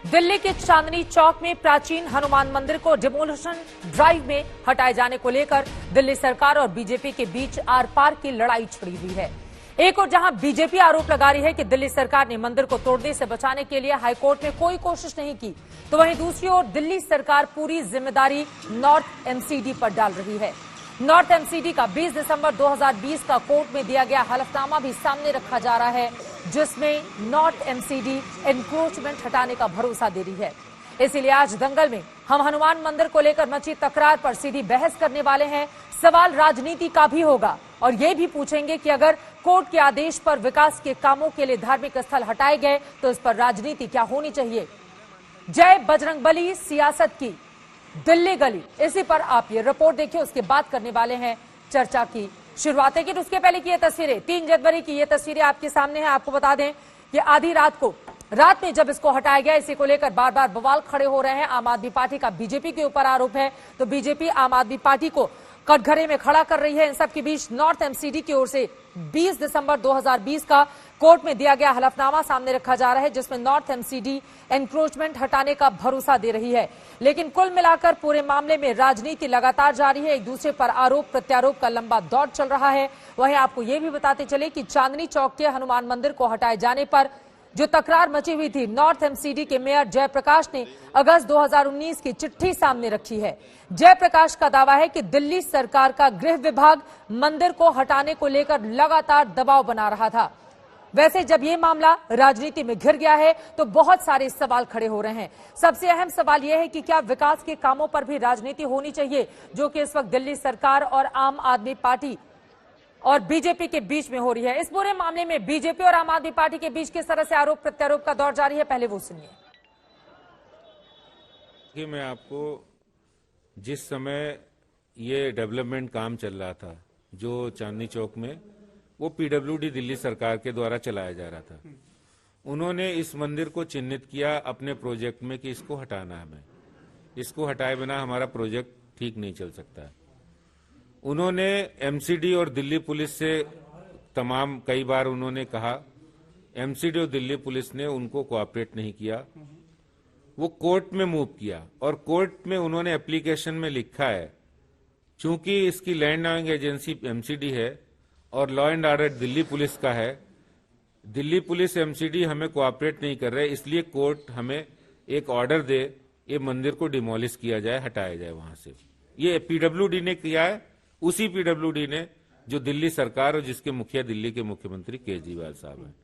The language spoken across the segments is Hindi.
दिल्ली के चांदनी चौक में प्राचीन हनुमान मंदिर को डिमोलिशन ड्राइव में हटाए जाने को लेकर दिल्ली सरकार और बीजेपी के बीच आर पार की लड़ाई छिड़ी हुई है। एक और जहां बीजेपी आरोप लगा रही है कि दिल्ली सरकार ने मंदिर को तोड़ने से बचाने के लिए हाईकोर्ट में कोई कोशिश नहीं की, तो वहीं दूसरी ओर दिल्ली सरकार पूरी जिम्मेदारी नॉर्थ एमसीडी पर डाल रही है। नॉर्थ एमसीडी का 20 दिसंबर 2020 का कोर्ट में दिया गया हलफनामा भी सामने रखा जा रहा है, जिसमें नॉर्थ एमसीडी एनक्रोचमेंट हटाने का भरोसा दे रही है। इसीलिए आज दंगल में हम हनुमान मंदिर को लेकर मची तकरार पर सीधी बहस करने वाले हैं। सवाल राजनीति का भी होगा और ये भी पूछेंगे कि अगर कोर्ट के आदेश पर विकास के कामों के लिए धार्मिक स्थल हटाए गए तो इस पर राजनीति क्या होनी चाहिए। जय बजरंगबली सियासत की दिल्ली गली, इसी पर आप ये रिपोर्ट देखिए, उसके बाद करने वाले हैं चर्चा की शुरुआत। लेकिन उसके पहले की ये तस्वीरें, 3 जनवरी की ये तस्वीरें आपके सामने हैं। आपको बता दें कि आधी रात में जब इसको हटाया गया, इसी को लेकर बार बार बवाल खड़े हो रहे हैं। आम आदमी पार्टी का बीजेपी के ऊपर आरोप है, तो बीजेपी आम आदमी पार्टी को कटघरे में खड़ा कर रही है। इन सब के बीच नॉर्थ एमसीडी की ओर से 20 दिसंबर 2020 का कोर्ट में दिया गया हलफनामा सामने रखा जा रहा है, जिसमें नॉर्थ एमसीडी एनक्रोचमेंट हटाने का भरोसा दे रही है। लेकिन कुल मिलाकर पूरे मामले में राजनीति लगातार जारी है। एक दूसरे पर आरोप प्रत्यारोप का लंबा दौर चल रहा है। वहीं आपको यह भी बताते चले कि चांदनी चौक के हनुमान मंदिर को हटाए जाने पर जो तकरार मची हुई थी, नॉर्थ एमसीडी के मेयर जयप्रकाश ने अगस्त 2019 की चिट्ठी सामने रखी है। जयप्रकाश का दावा है कि दिल्ली सरकार का गृह विभाग मंदिर को हटाने को लेकर लगातार दबाव बना रहा था। वैसे जब ये मामला राजनीति में घिर गया है तो बहुत सारे सवाल खड़े हो रहे हैं। सबसे अहम सवाल यह है कि क्या विकास के कामों पर भी राजनीति होनी चाहिए, जो कि इस वक्त दिल्ली सरकार और आम आदमी पार्टी और बीजेपी के बीच में हो रही है। इस पूरे मामले में बीजेपी और आम आदमी पार्टी के बीच किस तरह से आरोप प्रत्यारोप का दौर जारी है, पहले वो सुनिए। कि मैं आपको जिस समय ये डेवलपमेंट काम चल रहा था जो चांदनी चौक में, वो पीडब्ल्यूडी दिल्ली सरकार के द्वारा चलाया जा रहा था। उन्होंने इस मंदिर को चिन्हित किया अपने प्रोजेक्ट में कि इसको हटाना है, हमें इसको हटाए बिना हमारा प्रोजेक्ट ठीक नहीं चल सकता है। उन्होंने एमसीडी और दिल्ली पुलिस से कई बार उन्होंने कहा, एमसीडी और दिल्ली पुलिस ने उनको कोऑपरेट नहीं किया। वो कोर्ट में मूव किया और कोर्ट में उन्होंने एप्लीकेशन में लिखा है, चूंकि इसकी लैंड लॉइंग एजेंसी एमसीडी है और law and order Delhi police का है, दिल्ली पुलिस एमसीडी हमें कोऑपरेट नहीं कर रहे, इसलिए कोर्ट हमें एक ऑर्डर दे, ये मंदिर को डिमोलिश किया जाए, हटाया जाए वहां से। ये पीडब्ल्यूडी ने किया है, उसी पीडब्ल्यूडी ने जो दिल्ली सरकार और जिसके मुखिया दिल्ली के मुख्यमंत्री केजरीवाल साहब हैं।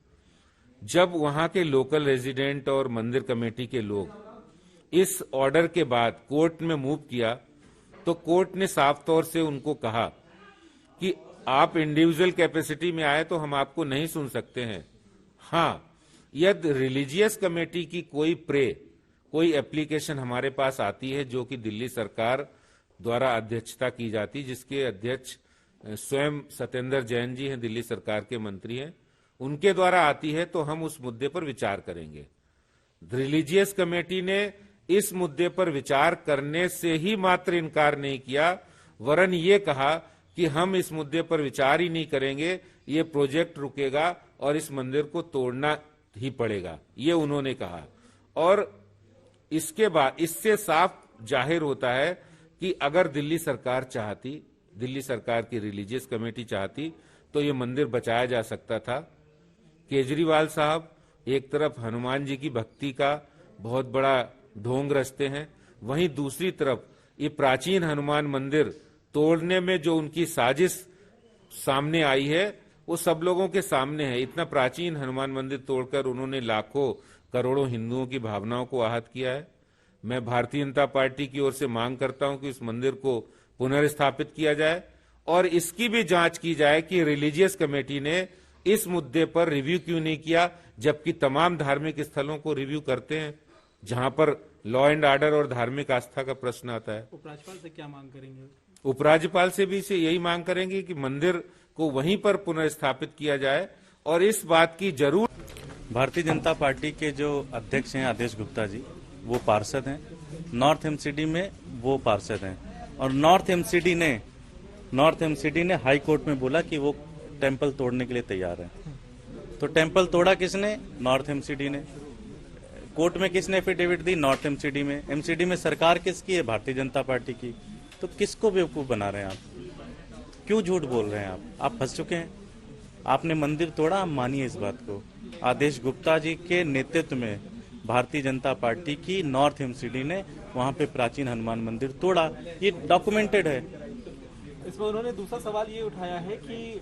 जब वहां के लोकल रेजिडेंट और मंदिर कमेटी के लोग इस ऑर्डर के बाद कोर्ट में मूव किया, तो कोर्ट ने साफ तौर से उनको कहा कि आप इंडिविजुअल कैपेसिटी में आए तो हम आपको नहीं सुन सकते हैं। हाँ, यदि रिलीजियस कमेटी की कोई एप्लीकेशन हमारे पास आती है जो कि दिल्ली सरकार द्वारा अध्यक्षता की जाती, जिसके अध्यक्ष स्वयं सत्येंद्र जैन जी हैं, दिल्ली सरकार के मंत्री हैं, उनके द्वारा आती है तो हम उस मुद्दे पर विचार करेंगे। रिलीजियस कमेटी ने इस मुद्दे पर विचार करने से ही मात्र इनकार नहीं किया, वरन ये कहा कि हम इस मुद्दे पर विचार ही नहीं करेंगे, ये प्रोजेक्ट रुकेगा और इस मंदिर को तोड़ना ही पड़ेगा, ये उन्होंने कहा। और इसके बाद इससे साफ जाहिर होता है कि अगर दिल्ली सरकार चाहती, दिल्ली सरकार की रिलीजियस कमेटी चाहती, तो ये मंदिर बचाया जा सकता था। केजरीवाल साहब एक तरफ हनुमान जी की भक्ति का बहुत बड़ा ढोंग रचते हैं, वहीं दूसरी तरफ ये प्राचीन हनुमान मंदिर तोड़ने में जो उनकी साजिश सामने आई है वो सब लोगों के सामने है। इतना प्राचीन हनुमान मंदिर तोड़कर उन्होंने लाखों करोड़ों हिंदुओं की भावनाओं को आहत किया है। मैं भारतीय जनता पार्टी की ओर से मांग करता हूं कि इस मंदिर को पुनर्स्थापित किया जाए और इसकी भी जांच की जाए कि रिलीजियस कमेटी ने इस मुद्दे पर रिव्यू क्यों नहीं किया, जबकि तमाम धार्मिक स्थलों को रिव्यू करते हैं जहां पर लॉ एंड ऑर्डर और धार्मिक आस्था का प्रश्न आता है। उपराज्यपाल से क्या मांग करेंगे? उपराज्यपाल से भी यही मांग करेंगे कि मंदिर को वहीं पर पुनर्स्थापित किया जाए और इस बात की जरूर। भारतीय जनता पार्टी के जो अध्यक्ष हैं आदेश गुप्ता जी, वो पार्षद हैं, नॉर्थ एमसीडी में वो पार्षद हैं और नॉर्थ एमसीडी ने हाई कोर्ट में बोला कि वो टेम्पल तोड़ने के लिए तैयार है। तो टेम्पल तोड़ा किसने? नॉर्थ एमसीडी ने। कोर्ट में किसने एफिडेविट दी? नॉर्थ एमसीडी में। एमसीडी में सरकार किसकी है? भारतीय जनता पार्टी की। तो किसको बेवकूफ बना रहे हैं आप? क्यों झूठ बोल रहे हैं आप फंस चुके हैं। आपने मंदिर तोड़ा, आप मानिए इस बात को। आदेश गुप्ता जी के नेतृत्व में भारतीय जनता पार्टी की नॉर्थ एमसीडी ने वहां पे प्राचीन हनुमान मंदिर तोड़ा, ये डॉक्यूमेंटेड है। इसमें उन्होंने दूसरा सवाल ये उठाया है कि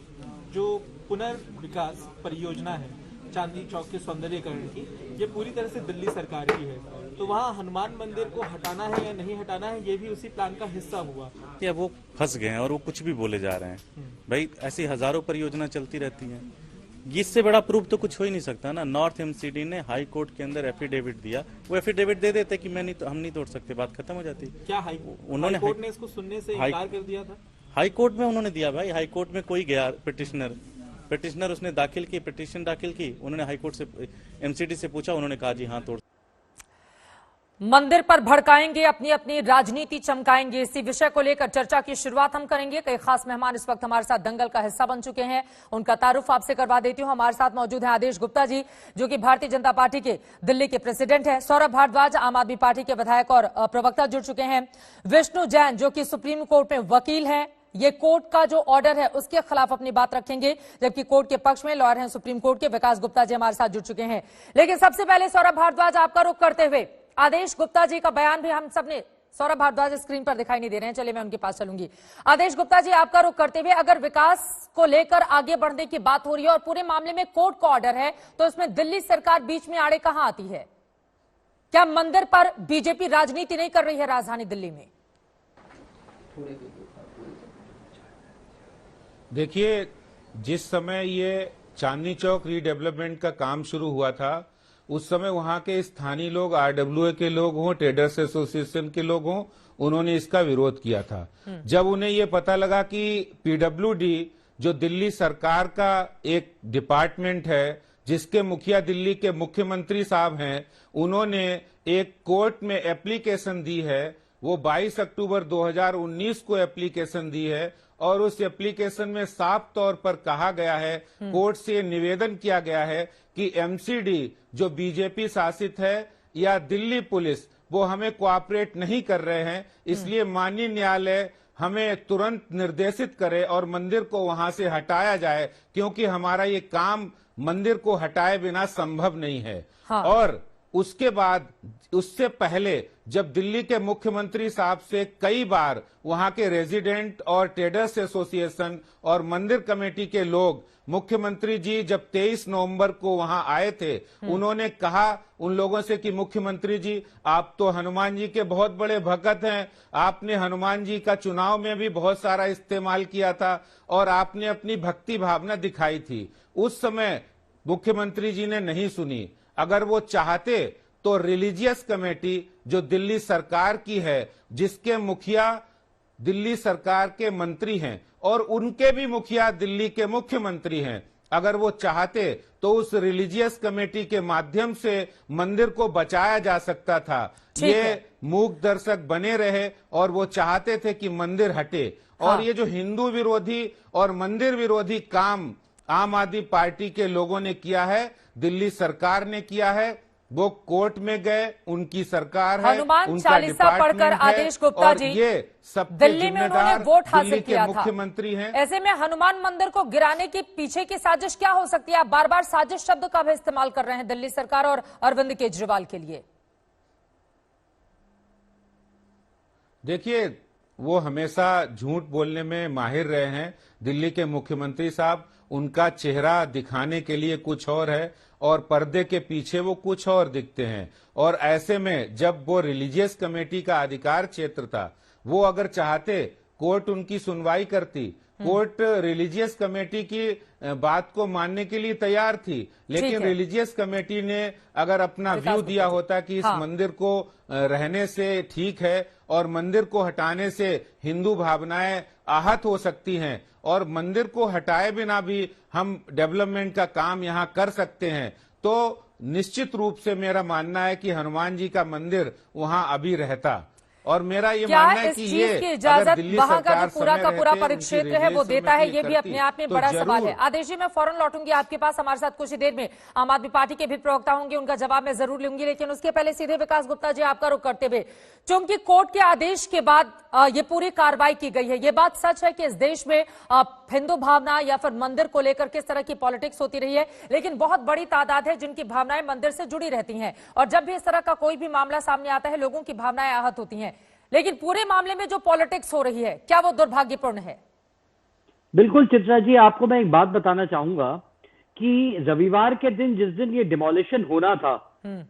जो पुनर्विकास परियोजना है चांदनी चौक के सौंदर्यीकरण की, ये पूरी तरह से दिल्ली सरकार की है, तो वहाँ हनुमान मंदिर को हटाना है या नहीं हटाना है, ये भी उसी प्लान का हिस्सा हुआ। या वो फंस गए हैं और वो कुछ भी बोले जा रहे हैं। भाई ऐसी हजारों परियोजना चलती रहती हैं, इससे बड़ा प्रूफ तो कुछ हो ही नहीं सकता ना। नॉर्थ एमसीडी ने हाई कोर्ट के अंदर एफिडेविट दिया, वो एफिडेविट दे देते कि हम नहीं तोड़ सकते, बात खत्म हो जाती। क्या हाई कोर्ट ने इसको सुनने से इनकार कर दिया था? हाई कोर्ट में उन्होंने दिया भाई। हाई कोर्ट में कोई गया पिटिशनर उसने दाखिल की, पिटिशन दाखिल की, उन्होंने हाई कोर्ट से एमसीडी से पूछा, उन्होंने कहा जी हाँ तोड़। मंदिर पर भड़काएंगे, अपनी अपनी राजनीति चमकाएंगे, इसी विषय को लेकर चर्चा की शुरुआत हम करेंगे। कई खास मेहमान इस वक्त हमारे साथ दंगल का हिस्सा बन चुके हैं, उनका तारुफ आपसे करवा देती हूं। हमारे साथ मौजूद हैं आदेश गुप्ता जी, जो कि भारतीय जनता पार्टी के दिल्ली के प्रेसिडेंट हैं। सौरभ भारद्वाज, आम आदमी पार्टी के विधायक और प्रवक्ता जुड़ चुके हैं। विष्णु जैन, जो कि सुप्रीम कोर्ट में वकील हैं, ये कोर्ट का जो ऑर्डर है उसके खिलाफ अपनी बात रखेंगे, जबकि कोर्ट के पक्ष में लॉयर हैं सुप्रीम कोर्ट के विकास गुप्ता जी हमारे साथ जुड़ चुके हैं। लेकिन सबसे पहले सौरभ भारद्वाज, आपका रुख करते हुए आदेश गुप्ता जी का बयान भी हम सबने, सौरभ भारद्वाज स्क्रीन पर दिखाई नहीं दे रहे हैं, चलिए मैं उनके पास चलूंगी। आदेश गुप्ता जी, आपका रुख करते हुए, अगर विकास को लेकर आगे बढ़ने की बात हो रही है और पूरे मामले में कोर्ट का ऑर्डर है, तो इसमें दिल्ली सरकार बीच में आड़े कहां आती है? क्या मंदिर पर बीजेपी राजनीति नहीं कर रही है राजधानी दिल्ली में? देखिए, जिस समय ये चांदनी चौक रीडेवलपमेंट का काम शुरू हुआ था, उस समय वहां के स्थानीय लोग, आरडब्ल्यूए के लोग हों, ट्रेडर्स एसोसिएशन के लोग हों, उन्होंने इसका विरोध किया था। जब उन्हें ये पता लगा कि पीडब्ल्यूडी, जो दिल्ली सरकार का एक डिपार्टमेंट है, जिसके मुखिया दिल्ली के मुख्यमंत्री साहब हैं, उन्होंने एक कोर्ट में एप्लीकेशन दी है, वो 22 अक्टूबर 2019 को एप्लीकेशन दी है, और उस एप्लीकेशन में साफ तौर पर कहा गया है, कोर्ट से निवेदन किया गया है कि एमसीडी जो बीजेपी शासित है या दिल्ली पुलिस, वो हमें कोऑपरेट नहीं कर रहे हैं, इसलिए माननीय न्यायालय हमें तुरंत निर्देशित करे और मंदिर को वहां से हटाया जाए, क्योंकि हमारा ये काम मंदिर को हटाए बिना संभव नहीं है। हाँ। और उसके बाद, उससे पहले जब दिल्ली के मुख्यमंत्री साहब से कई बार वहां के रेजिडेंट और ट्रेडर्स एसोसिएशन और मंदिर कमेटी के लोग, मुख्यमंत्री जी जब 23 नवंबर को वहां आए थे, उन्होंने कहा उन लोगों से कि मुख्यमंत्री जी, आप तो हनुमान जी के बहुत बड़े भक्त हैं, आपने हनुमान जी का चुनाव में भी बहुत सारा इस्तेमाल किया था और आपने अपनी भक्ति भावना दिखाई थी। उस समय मुख्यमंत्री जी ने नहीं सुनी। अगर वो चाहते तो रिलीजियस कमेटी, जो दिल्ली सरकार की है, जिसके मुखिया दिल्ली सरकार के मंत्री हैं और उनके भी मुखिया दिल्ली के मुख्यमंत्री हैं, अगर वो चाहते तो उस रिलीजियस कमेटी के माध्यम से मंदिर को बचाया जा सकता था। ये मूक दर्शक बने रहे और वो चाहते थे कि मंदिर हटे। और ये जो हिंदू विरोधी और मंदिर विरोधी काम आम आदमी पार्टी के लोगों ने किया है, दिल्ली सरकार ने किया है, वो कोर्ट में गए, उनकी सरकार है, हनुमान चालीसा पढ़कर आदेश गुप्ता जी, ये सब दिल्ली में उन्होंने वोट हासिल किया था, मुख्यमंत्री हैं। ऐसे में हनुमान मंदिर को गिराने के पीछे की साजिश क्या हो सकती है? आप बार बार साजिश शब्द का भी इस्तेमाल कर रहे हैं दिल्ली सरकार और अरविंद केजरीवाल के लिए। देखिए, वो हमेशा झूठ बोलने में माहिर रहे हैं दिल्ली के मुख्यमंत्री साहब। उनका चेहरा दिखाने के लिए कुछ और है और पर्दे के पीछे वो कुछ और दिखते हैं। और ऐसे में जब वो रिलीजियस कमेटी का अधिकार क्षेत्र था, वो अगर चाहते कोर्ट उनकी सुनवाई करती, कोर्ट रिलीजियस कमेटी की बात को मानने के लिए तैयार थी, लेकिन रिलीजियस कमेटी ने अगर अपना व्यू दिया होता कि इस मंदिर को रहने से ठीक है और मंदिर को हटाने से हिंदू भावनाएं आहत हो सकती हैं और मंदिर को हटाए बिना भी हम डेवलपमेंट का काम यहां कर सकते हैं, तो निश्चित रूप से मेरा मानना है कि हनुमान जी का मंदिर वहां अभी रहता। और मेरा ये क्या मानना है इस कि चीज ये की अगर इजाजत दिल्ली वहां का सरकार जो पूरा समय का पूरा रहते परिक्षेत्र उनकी है वो रिलीज देता है, ये भी करती, अपने आप में तो बड़ा सवाल जरूर है। आदेश जी, मैं फौरन लौटूंगी आपके पास, हमारे साथ कुछ ही देर में आम आदमी पार्टी के भी प्रवक्ता होंगे, उनका जवाब मैं जरूर लूंगी, लेकिन उसके पहले सीधे विकास गुप्ता जी आपका रुख करते हुए, चूंकि कोर्ट के आदेश के बाद ये पूरी कार्रवाई की गई है, ये बात सच है कि इस देश में हिंदू भावना या फिर मंदिर को लेकर किस तरह की पॉलिटिक्स होती रही है, लेकिन बहुत बड़ी तादाद है जिनकी भावनाएं मंदिर से जुड़ी रहती हैं, और जब भी इस तरह का कोई भी मामला सामने आता है लोगों की भावनाएं आहत होती हैं, लेकिन पूरे मामले में जो पॉलिटिक्स हो रही है क्या वो दुर्भाग्यपूर्ण है? बिल्कुल चित्रा जी, आपको मैं एक बात बताना चाहूंगा कि रविवार के दिन जिस दिन ये डिमोलिशन होना था,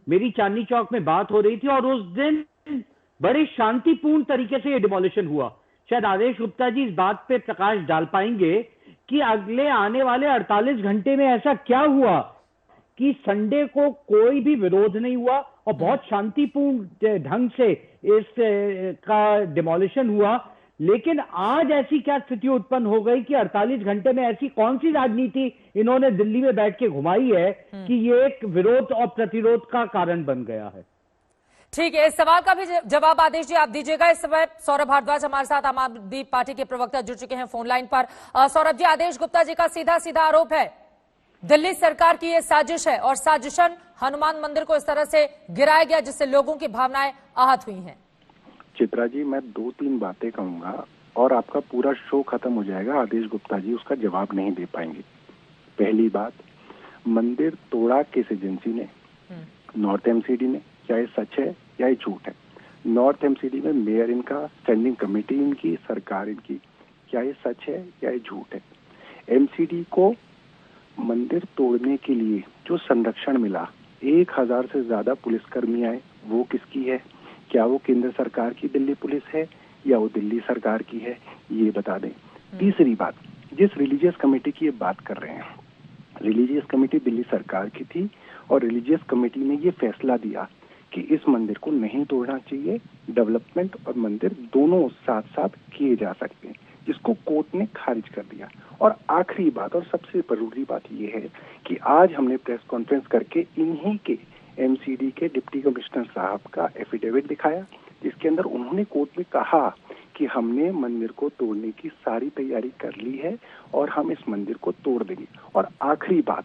मेरी चांदनी चौक में बात हो रही थी और उस दिन बड़े शांतिपूर्ण तरीके से ये डिमोलिशन हुआ। शायद आदेश गुप्ता जी इस बात पे प्रकाश डाल पाएंगे कि अगले आने वाले 48 घंटे में ऐसा क्या हुआ कि संडे को कोई भी विरोध नहीं हुआ और बहुत शांतिपूर्ण ढंग से इस का डिमोलिशन हुआ। लेकिन आज ऐसी क्या स्थिति उत्पन्न हो गई कि 48 घंटे में ऐसी कौन सी राजनीति इन्होंने दिल्ली में बैठ के घुमाई है कि ये एक विरोध और प्रतिरोध का कारण बन गया है। ठीक है, इस सवाल का भी जवाब आदेश जी आप दीजिएगा। इस समय सौरभ भारद्वाज हमारे साथ आम आदमी पार्टी के प्रवक्ता जुड़ चुके हैं फोन लाइन पर। सौरभ जी, आदेश गुप्ता जी का सीधा सीधा आरोप है दिल्ली सरकार की ये साजिश है और साजिशन हनुमान मंदिर को इस तरह से गिराया गया जिससे लोगों की भावनाएं आहत हुई हैं। चित्रा जी, मैं 2-3 बातें कहूंगा और आपका पूरा शो खत्म हो जाएगा। आदेश गुप्ता जी उसका जवाब नहीं दे पाएंगे। पहली बात, मंदिर तोड़ा किस एजेंसी ने? नॉर्थ एमसीडी ने। क्या ये सच है या ये झूठ है? नॉर्थ एमसीडी में मेयर इनका, स्टैंडिंग कमेटी इनकी, सरकार इनकी। क्या ये सच है या ये झूठ है? एमसीडी को मंदिर तोड़ने के लिए जो संरक्षण मिला, 1000 से ज्यादा पुलिसकर्मी आए, वो किसकी है? क्या वो केंद्र सरकार की दिल्ली पुलिस है या वो दिल्ली सरकार की है? ये बता दें। तीसरी बात, जिस रिलीजियस कमेटी की ये बात कर रहे हैं, रिलीजियस कमेटी दिल्ली सरकार की थी और रिलीजियस कमेटी ने ये फैसला दिया कि इस मंदिर को नहीं तोड़ना चाहिए। डेवलपमेंट और मंदिर दोनों साथ साथ किए जा सकते हैं, जिसको कोर्ट ने खारिज कर दिया। और आखिरी बात और सबसे जरूरी बात ये है कि आज हमने प्रेस कॉन्फ्रेंस करके इन्हीं के एमसीडी के डिप्टी कमिश्नर साहब का एफिडेविट दिखाया, जिसके अंदर उन्होंने कोर्ट में कहा कि हमने मंदिर को तोड़ने की सारी तैयारी कर ली है और हम इस मंदिर को तोड़ देंगे। और आखिरी बात,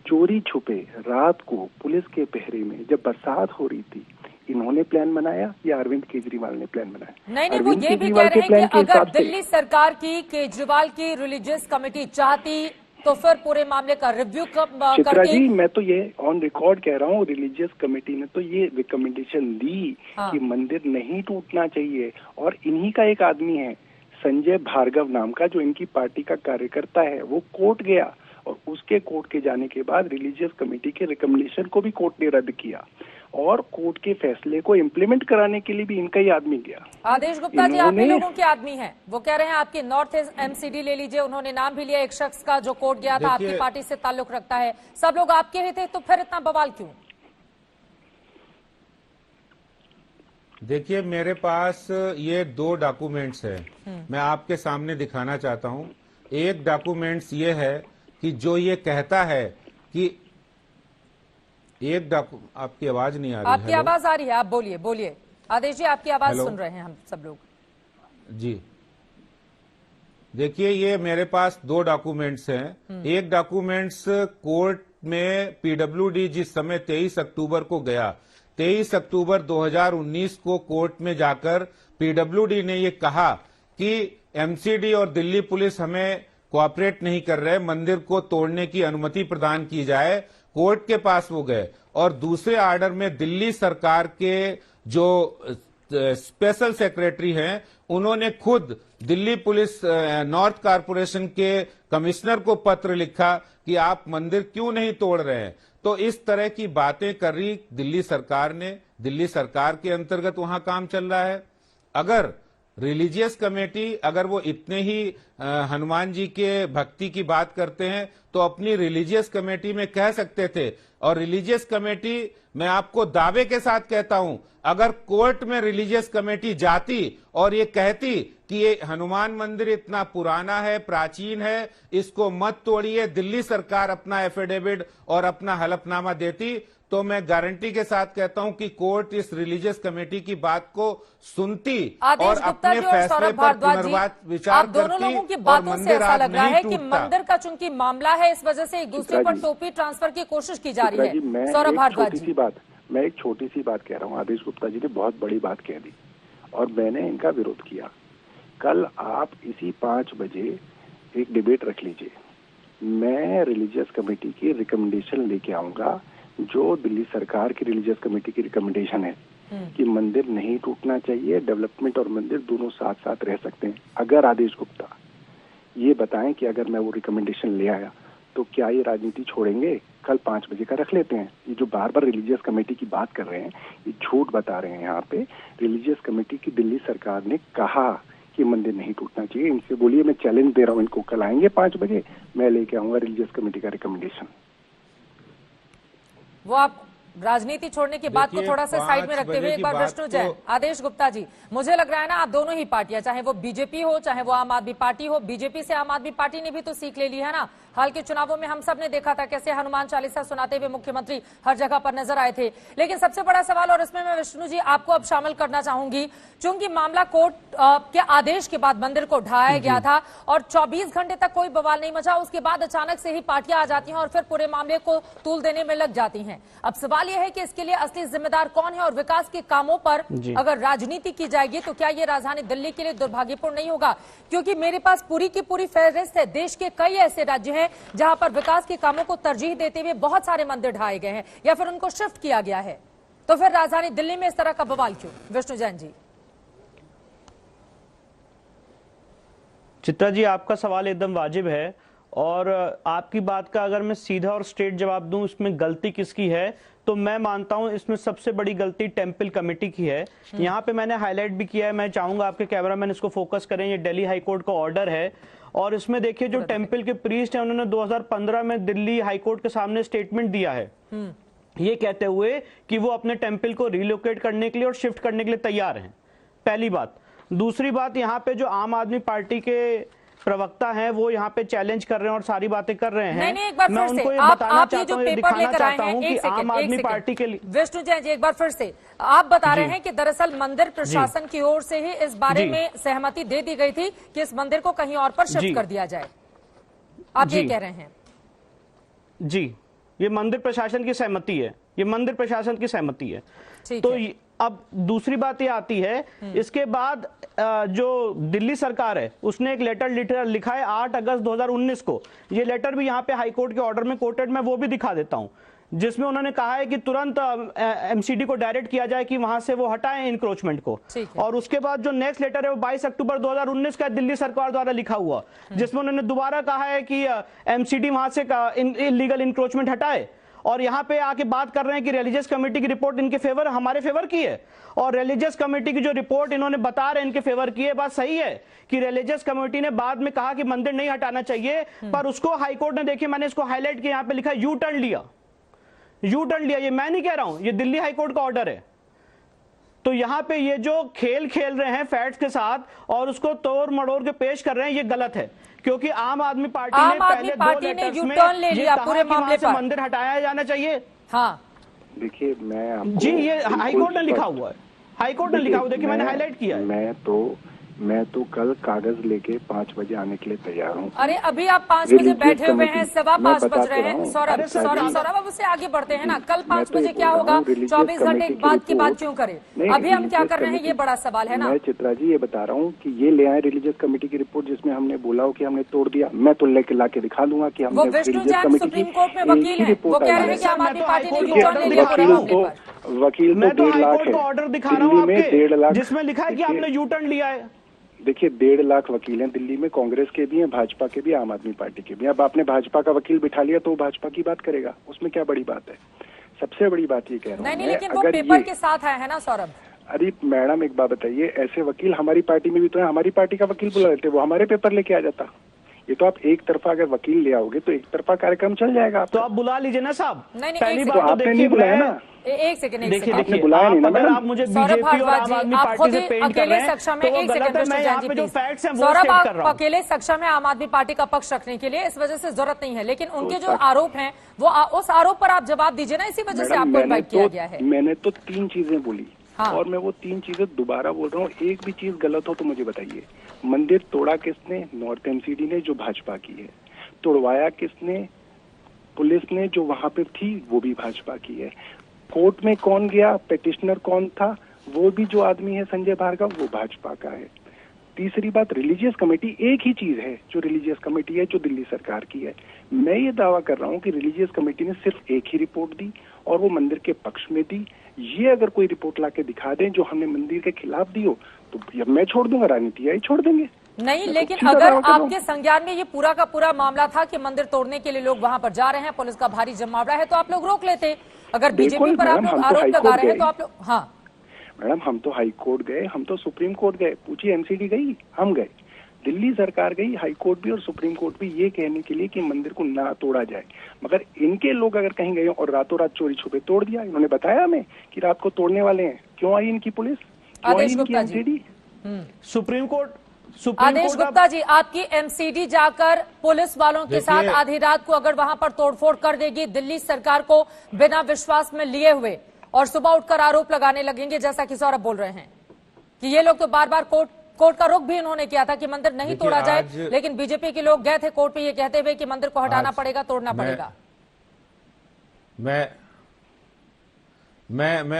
चोरी छुपे रात को पुलिस के पहरे में जब बरसात हो रही थी, इन्होंने प्लान बनाया या अरविंद केजरीवाल ने प्लान बनाया? नहीं, वो ये भी कह रहे हैं कि अगर दिल्ली सरकार की, केजरीवाल की रिलीजियस कमेटी चाहती तो फिर पूरे मामले का रिव्यू चित्रा जी, मैं तो ये ऑन रिकॉर्ड कह रहा हूँ, रिलीजियस कमेटी ने तो ये रिकमेंडेशन दी कि मंदिर नहीं टूटना चाहिए। और इन्हीं का एक आदमी है संजय भार्गव नाम का, जो इनकी पार्टी का कार्यकर्ता है, वो कोर्ट गया और उसके कोर्ट के जाने के बाद रिलीजियस कमेटी के रिकमेंडेशन को भी कोर्ट ने रद्द किया और कोर्ट के फैसले को इम्प्लीमेंट कराने के लिए भी इनका ही आदमी गया। आदेश गुप्ता जी, आप भी लोगों के आदमी हैं, वो कह रहे हैं आपकी नॉर्थ एमसीडी ले लीजिए, उन्होंने नाम भी लिया एक शख्स का जो कोर्ट गया था, आपकी पार्टी से ताल्लुक रखता है, सब लोग आपके ही थे, तो फिर इतना बवाल क्यों? देखिए, मेरे पास ये 2 डॉक्यूमेंट्स हैं, मैं आपके सामने दिखाना चाहता हूं। एक डॉक्यूमेंट्स ये है कि जो ये कहता है कि आपकी आवाज नहीं आ रही? आपकी आवाज आ रही है, आप बोलिए बोलिए आदेश जी, आपकी आवाज सुन रहे हैं हम सब लोग जी। देखिए, ये मेरे पास 2 डॉक्यूमेंट्स हैं। एक डॉक्यूमेंट्स कोर्ट में पीडब्ल्यूडी जिस समय 23 अक्टूबर को गया, 23 अक्टूबर 2019 को कोर्ट में जाकर पीडब्ल्यूडी ने ये कहा कि एमसीडी और दिल्ली पुलिस हमें कोऑपरेट नहीं कर रहे, मंदिर को तोड़ने की अनुमति प्रदान की जाए। कोर्ट के पास वो गए और दूसरे ऑर्डर में दिल्ली सरकार के जो स्पेशल सेक्रेटरी हैं, उन्होंने खुद दिल्ली पुलिस नॉर्थ कॉरपोरेशन के कमिश्नर को पत्र लिखा कि आप मंदिर क्यों नहीं तोड़ रहे हैं। तो इस तरह की बातें कर रही दिल्ली सरकार ने, दिल्ली सरकार के अंतर्गत वहां काम चल रहा है। अगर रिलीजियस कमेटी, अगर वो इतने ही हनुमान जी के भक्ति की बात करते हैं तो अपनी रिलीजियस कमेटी में कह सकते थे। और रिलीजियस कमेटी, मैं आपको दावे के साथ कहता हूं, अगर कोर्ट में रिलीजियस कमेटी जाती और ये कहती कि ये हनुमान मंदिर इतना पुराना है, प्राचीन है, इसको मत तोड़िए, दिल्ली सरकार अपना एफिडेविट और अपना हलफनामा देती, तो मैं गारंटी के साथ कहता हूं कि कोर्ट इस रिलीजियस कमेटी की बात को सुनती और अपने फैसले पर पुनर्विचार दोनों लोगों की बातों से ऐसा लग रहा है कि मंदिर का चूंकि मामला है, इस वजह से एक दूसरे पर टोपी ट्रांसफर की कोशिश की जा रही है। सौरभ भारद्वाज जी, मैं एक छोटी सी बात कह रहा हूँ। आदेश गुप्ता जी ने बहुत बड़ी बात कह दी और मैंने इनका विरोध किया। कल आप इसी 5 बजे एक डिबेट रख लीजिए, मैं रिलीजियस कमेटी की रिकमेंडेशन लेके आऊंगा, जो दिल्ली सरकार की रिलीजियस कमेटी की रिकमेंडेशन है कि मंदिर नहीं टूटना चाहिए, डेवलपमेंट और मंदिर दोनों साथ साथ रह सकते हैं। अगर आदेश गुप्ता ये बताएं कि अगर मैं वो रिकमेंडेशन ले आया तो क्या ये राजनीति छोड़ेंगे? कल 5 बजे का रख लेते हैं। ये जो बार बार रिलीजियस कमेटी की बात कर रहे हैं, ये झूठ बता रहे हैं। यहाँ पे रिलीजियस कमेटी की दिल्ली सरकार ने कहा कि मंदिर नहीं टूटना चाहिए। इनसे बोलिए, मैं चैलेंज दे रहा हूँ, इनको कल आएंगे 5 बजे, मैं लेके आऊंगा रिलीजियस कमेटी का रिकमेंडेशन। वो आप राजनीति छोड़ने की बात को थोड़ा सा साइड में रखते हुए एक बार विष्णु जैन, आदेश गुप्ता जी, मुझे लग रहा है ना आप दोनों ही पार्टियां, चाहे वो बीजेपी हो चाहे वो आम आदमी पार्टी हो, बीजेपी से आम आदमी पार्टी ने भी तो सीख ले ली है ना। हाल के चुनावों में हम सब ने देखा था कैसे हनुमान चालीसा सुनाते हुए मुख्यमंत्री हर जगह पर नजर आए थे। लेकिन सबसे बड़ा सवाल, और इसमें मैं विष्णु जी आपको अब शामिल करना चाहूंगी, चूंकि मामला कोर्ट के आदेश के बाद मंदिर को ढाया गया था और 24 घंटे तक कोई बवाल नहीं मचा, उसके बाद अचानक से ही पार्टियां आ जाती हैं और फिर पूरे मामले को तूल देने में लग जाती हैं। अब सवाल यह है कि इसके लिए असली जिम्मेदार कौन है और विकास के कामों पर अगर राजनीति की जाएगी तो क्या ये राजधानी दिल्ली के लिए दुर्भाग्यपूर्ण नहीं होगा? क्योंकि मेरे पास पूरी की पूरी फहरिस्त है, देश के कई ऐसे राज्य हैं जहां पर विकास के कामों को तरजीह देते हुए बहुत सारे मंदिर ढाए गए हैं या फिर उनको शिफ्ट किया गया है, तो फिर राजधानी दिल्ली में इस तरह का बवाल क्यों? विष्णु जैन जी। चित्रा जी, आपका सवाल एकदम वाजिब है और आपकी बात का अगर मैं सीधा और स्ट्रेट जवाब दूं इसमें गलती किसकी है, तो मैं मानता हूं इसमें सबसे बड़ी गलती टेम्पल कमेटी की है। यहाँ पे मैंने हाईलाइट भी किया है, मैं चाहूंगा आपके कैमरामैन इसको फोकस करें। ये दिल्ली हाईकोर्ट का ऑर्डर है और इसमें देखिए जो टेम्पल के प्रीस्ट हैं उन्होंने 2015 में दिल्ली हाईकोर्ट के सामने स्टेटमेंट दिया है, ये कहते हुए कि वो अपने टेम्पल को रिलोकेट करने के लिए और शिफ्ट करने के लिए तैयार हैं। पहली बात। दूसरी बात, यहाँ पे जो आम आदमी पार्टी के प्रवक्ता हैं वो यहाँ पे चैलेंज कर रहे हैं और सारी बातें कर रहे हैं। नहीं, एक बार मैं फिर उनको से ये बताना चाहता हूँ, दिखाना चाहता हूँ कि आम आदमी पार्टी के लिए। विष्णु जैन जी, एक बार फिर से आप बता रहे हैं कि दरअसल मंदिर प्रशासन की ओर से ही इस बारे में सहमति दे दी गई थी कि इस मंदिर को कहीं और पर शिफ्ट कर दिया जाए, आप ये कह रहे हैं? जी, ये मंदिर प्रशासन की सहमति है, ये मंदिर प्रशासन की सहमति है। तो अब दूसरी बात ये आती है, इसके बाद जो दिल्ली सरकार है उसने एक लेटर लिखा है 8 अगस्त 2019 को। ये लेटर भी यहाँ पे हाईकोर्ट के ऑर्डर में कोटेड, मैं वो भी दिखा देता हूँ, जिसमें उन्होंने कहा है कि तुरंत एमसीडी को डायरेक्ट किया जाए कि वहां से वो हटाएं इंक्रोचमेंट को। और उसके बाद जो नेक्स्ट लेटर है वो 22 अक्टूबर 2019 का दिल्ली सरकार द्वारा लिखा हुआ, जिसमें उन्होंने दोबारा कहा है कि एमसीडी वहां से इलीगल इंक्रोचमेंट हटाए। और यहाँ पे आके बात कर रहे हैं कि रिलीजियस कमेटी की रिपोर्ट इनके फेवर, हमारे फेवर की है, और रिलीजियस कमेटी की जो रिपोर्ट इन्होंने बता रहे हैं इनके फेवर की है। बात सही है कि रिलीजियस कमेटी ने बाद में कहा कि मंदिर नहीं हटाना चाहिए, पर उसको हाईकोर्ट ने, देखिए मैंने इसको हाईलाइट किया, यहाँ पे लिखा यू टर्न लिया, यू टर्न लिया। ये मैं नहीं कह रहा हूं, ये दिल्ली हाईकोर्ट का ऑर्डर है। तो यहाँ पे ये जो खेल खेल रहे हैं फैक्ट्स के साथ और उसको तोड़ मड़ोड़ के पेश कर रहे हैं, ये गलत है। क्योंकि आम आदमी पार्टी ने पहले 2 लेटर्स में ले लिया पूरे मामले पर, मंदिर हटाया जाना चाहिए। हाँ देखिए, मैं आपको जी, ये हाईकोर्ट ने लिखा हुआ है, हाईकोर्ट ने लिखा हुआ, देखिए मैंने हाईलाइट किया है। मैं तो कल कागज लेके 5 बजे आने के लिए तैयार हूँ। अरे अभी आप 5 बजे बैठे हुए हैं, 5:15 बज रहे हैं। सौरभ अब उससे आगे बढ़ते हैं ना, कल 5 बजे क्या होगा, 24 घंटे बाद की बात क्यों करें? अभी हम क्या कर रहे हैं, ये बड़ा सवाल है ना। मैं चित्रा जी ये बता रहा हूँ कि ये ले आए रिलीजियस कमेटी की रिपोर्ट, जिसमें हमने बोला हो कि हमने तोड़ दिया। मैं तो लेके लाके दिखा दूंगा कि हमने रिलीजियस कमेटी सुप्रीम कोर्ट में वकील है, वो कह रहे हैं कि आम आदमी पार्टी ने यू टर्न ले लिया पूरे मामले पर। वकील तो 1.5 लाख है, ऑर्डर दिखा रहा हूँ आपके, 1.5 लाख जिसमें लिखा है कि आपने यू टर्न लिया है। देखिए 1.5 लाख वकील हैं दिल्ली में, कांग्रेस के भी हैं, भाजपा के भी, आम आदमी पार्टी के भी। अब आपने भाजपा का वकील बिठा लिया तो वो भाजपा की बात करेगा, उसमें क्या बड़ी बात है? सबसे बड़ी बात ये कह रहा हूँ नहीं, लेकिन वो पेपर के साथ आया है ना सौरभ। अरे मैडम एक बात बताइए, ऐसे वकील हमारी पार्टी में भी तो है, हमारी पार्टी का वकील बुला लेते, वो हमारे पेपर लेके आ जाता। ये तो आप एक तरफा अगर वकील ले आओगे तो एक तरफा कार्यक्रम चल जाएगा। तो आप बुला लीजिए ना साहब। नहीं, पहली एक बात तो तो आपने देखिए, नहीं बुलाया ना। एक सेकंड, देखिए बुलाया नहीं ना अगर मैडम। आप मुझे सौरभ बीजेपी और भारद्वाज आम जी, आदमी आप पार्टी खुद से ही पेंट कर अकेले रहे हैं सक्षम तो है। वो एक गलत सेकंड है। मैं यहाँ पे जो फैक्ट्स हैं वो सौरभ, स्टेट कर आप रहा हूँ। अकेले सक्षम है आम आदमी पार्टी का पक्ष रखने के लिए, इस वजह से जरूरत नहीं है, लेकिन उनके जो आरोप हैं वो उस आरोप पर आप जवाब दीजिए ना, इसी वजह से आपको इनवाइट किया गया है। मैंने तो 3 चीजें बोली, हाँ। और मैं वो 3 चीजें दोबारा बोल रहा हूँ। एक भी चीज गलत हो तो मुझे बताइए। मंदिर तोड़ा किसने? नॉर्थ एमसीडी ने, जो भाजपा की है। तोड़वाया किसने? पुलिस ने, जो वहां पे थी, वो भी भाजपा की है। कोर्ट में कौन गया? पेटिशनर कौन था? वो भी जो आदमी है संजय भार्गव, वो भाजपा का है। तीसरी बात, रिलीजियस कमेटी एक ही चीज है जो रिलीजियस कमेटी है, जो दिल्ली सरकार की है। मैं ये दावा कर रहा हूँ कि रिलीजियस कमेटी ने सिर्फ एक ही रिपोर्ट दी और वो मंदिर के पक्ष में दी। ये अगर कोई रिपोर्ट लाके दिखा दें जो हमने मंदिर के खिलाफ दी हो तो मैं छोड़ दूंगा, राजनीति यही छोड़ देंगे। नहीं, लेकिन अगर आपके संज्ञान में ये पूरा का पूरा मामला था कि मंदिर तोड़ने के लिए लोग वहां पर जा रहे हैं, पुलिस का भारी जमावड़ा है, तो आप लोग रोक लेते। अगर बीजेपी पर आप लोग आरोप लगा रहे हैं तो आप लोग, हाँ मैडम, हम तो हाई कोर्ट गए, हम तो सुप्रीम कोर्ट गए, पूछिए एमसीडी गई, हम गए, दिल्ली सरकार गई, हाई कोर्ट भी और सुप्रीम कोर्ट भी, ये कहने के लिए कि मंदिर को ना तोड़ा जाए। मगर इनके लोग अगर कहीं गए और रातों रात चोरी छुपे तोड़ दिया, इन्होंने बताया हमें कि रात को तोड़ने वाले हैं, क्यों आई इनकी पुलिस, क्यों आई इनकी एमसीडी? सुप्रीम कोर्ट आदेश गुप्ता जी, आपकी एमसीडी जाकर पुलिस वालों के साथ आधी रात को अगर वहां पर तोड़फोड़ कर देगी दिल्ली सरकार को बिना विश्वास में लिए हुए, और सुबह उठकर आरोप लगाने लगेंगे, जैसा कि सौरभ बोल रहे हैं कि ये लोग तो बार बार कोर्ट का रुख भी इन्होंने किया था कि मंदिर नहीं तोड़ा जाए, लेकिन बीजेपी के लोग गए थे कोर्ट पे ये कहते हुए कि मंदिर को हटाना पड़ेगा, तोड़ना पड़ेगा। मैं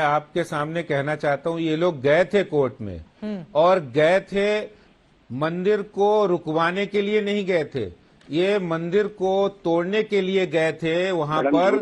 आपके सामने कहना चाहता हूं, ये लोग गए थे कोर्ट में और गए थे मंदिर को रुकवाने के लिए नहीं गए थे, ये मंदिर को तोड़ने के लिए गए थे। वहां पर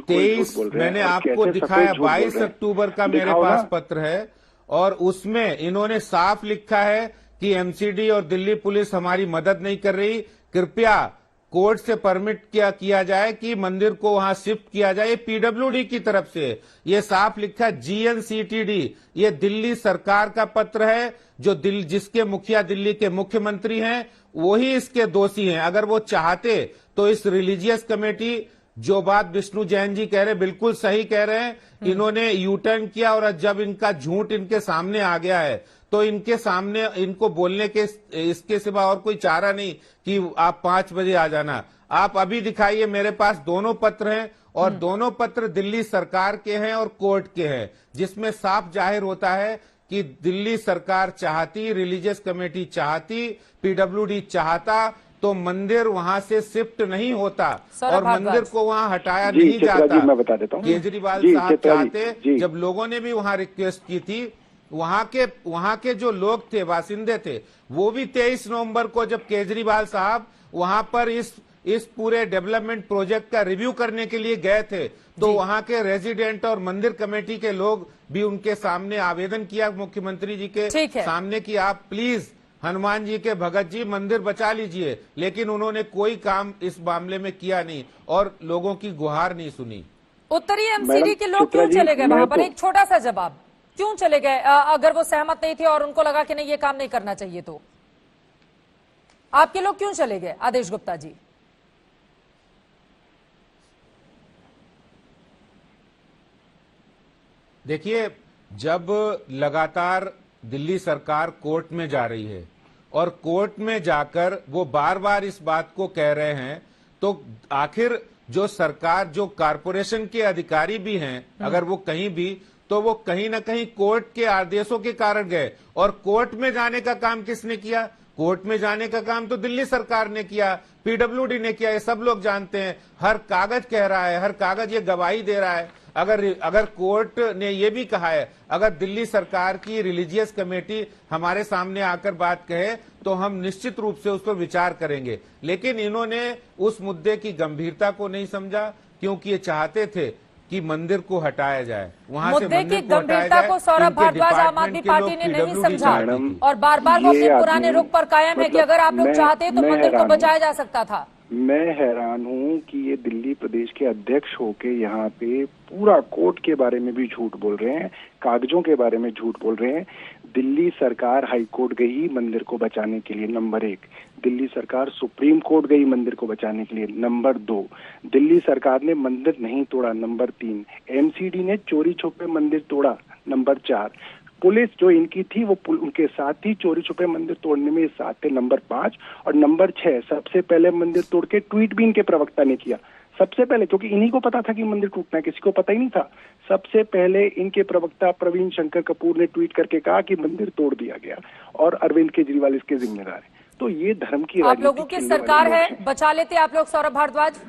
23 मैंने आपको दिखाया 22 अक्टूबर का मेरे पास पत्र है और उसमें इन्होंने साफ लिखा है कि एमसीडी और दिल्ली पुलिस हमारी मदद नहीं कर रही, कृपया कोर्ट से परमिट किया जाए कि मंदिर को वहां शिफ्ट किया जाए। पीडब्ल्यूडी की तरफ से ये साफ लिखा है, जीएनसीटीडी, ये दिल्ली सरकार का पत्र है, जिसके मुखिया दिल्ली के मुख्यमंत्री हैं, वही इसके दोषी हैं। अगर वो चाहते तो इस रिलीजियस कमेटी, जो बात विष्णु जैन जी कह रहे बिल्कुल सही कह रहे हैं, इन्होंने यू टर्न किया और जब इनका झूठ इनके सामने आ गया है तो इनके सामने इनको बोलने के इसके सिवा और कोई चारा नहीं कि आप 5 बजे आ जाना। आप अभी दिखाइए, मेरे पास दोनों पत्र हैं और दोनों पत्र दिल्ली सरकार के हैं और कोर्ट के हैं, जिसमें साफ जाहिर होता है कि दिल्ली सरकार चाहती, रिलीजियस कमेटी चाहती, पीडब्ल्यूडी चाहता तो मंदिर वहां से शिफ्ट नहीं होता और मंदिर को वहां हटाया नहीं जाता। मैं बता देता हूं, केजरीवाल साहब चाहते, जब लोगों ने भी वहां रिक्वेस्ट की थी, वहां के जो लोग थे, बासिंदे थे, वो भी 23 नवंबर को जब केजरीवाल साहब वहां पर इस पूरे डेवलपमेंट प्रोजेक्ट का रिव्यू करने के लिए गए थे, तो वहां के रेजिडेंट और मंदिर कमेटी के लोग भी उनके सामने आवेदन किया मुख्यमंत्री जी के सामने कि आप प्लीज हनुमान जी के भगत जी मंदिर बचा लीजिए, लेकिन उन्होंने कोई काम इस मामले में किया नहीं और लोगों की गुहार नहीं सुनी। उत्तरी एमसीडी के लोग क्यों चले गए वहां पर? एक छोटा सा जवाब, क्यों चले गए? अगर वो सहमत नहीं थे और उनको लगा कि नहीं ये काम नहीं करना चाहिए, तो आपके लोग क्यों चले गए? आदेश गुप्ता जी। देखिए, जब लगातार दिल्ली सरकार कोर्ट में जा रही है और कोर्ट में जाकर वो बार बार इस बात को कह रहे हैं, तो आखिर जो सरकार, जो कारपोरेशन के अधिकारी भी हैं, अगर वो कहीं भी, तो वो कहीं ना कहीं कोर्ट के आदेशों के कारण गए। और कोर्ट में जाने का काम किसने किया? कोर्ट में जाने का काम तो दिल्ली सरकार ने किया, पीडब्ल्यूडी ने किया, ये सब लोग जानते हैं। हर कागज कह रहा है, हर कागज ये गवाही दे रहा है। अगर कोर्ट ने ये भी कहा है, अगर दिल्ली सरकार की रिलीजियस कमेटी हमारे सामने आकर बात कहे तो हम निश्चित रूप से उस पर विचार करेंगे, लेकिन इन्होंने उस मुद्दे की गंभीरता को नहीं समझा, क्योंकि ये चाहते थे कि मंदिर को हटाया जाए, वहां से मुद्दे की गंभीरता को सौरभ भारद्वाज आम आदमी पार्टी ने नहीं समझा और बार बार वो अपने पुराने रुख पर कायम है कि अगर आप लोग चाहते तो मंदिर को बचाया जा सकता था। मैं हैरान हूं कि ये दिल्ली प्रदेश के अध्यक्ष होके यहाँ पे पूरा कोर्ट के बारे में भी झूठ बोल रहे हैं, कागजों के बारे में झूठ बोल रहे हैं। दिल्ली सरकार हाई कोर्ट गई मंदिर को बचाने के लिए, नंबर 1। दिल्ली सरकार सुप्रीम कोर्ट गई मंदिर को बचाने के लिए, नंबर 2। दिल्ली सरकार ने मंदिर नहीं तोड़ा, नंबर 3। एमसीडी ने चोरी छुपे मंदिर तोड़ा, नंबर 4। पुलिस जो इनकी थी वो उनके साथ थी, चोरी छुपे मंदिर तोड़ने में साथ थे, नंबर 5। और नंबर 6, सबसे पहले मंदिर तोड़ के ट्वीट भी इनके प्रवक्ता ने किया, सबसे पहले, क्योंकि इन्हीं को पता था कि मंदिर टूटना है, किसी को पता ही नहीं था। सबसे पहले इनके प्रवक्ता प्रवीण शंकर कपूर ने ट्वीट करके कहा कि मंदिर तोड़ दिया गया और अरविंद केजरीवाल इसके जिम्मेदार है। तो ये धर्म की आप लोगों की सरकार है, बचा लेते आप लोग सौरभ भारद्वाज।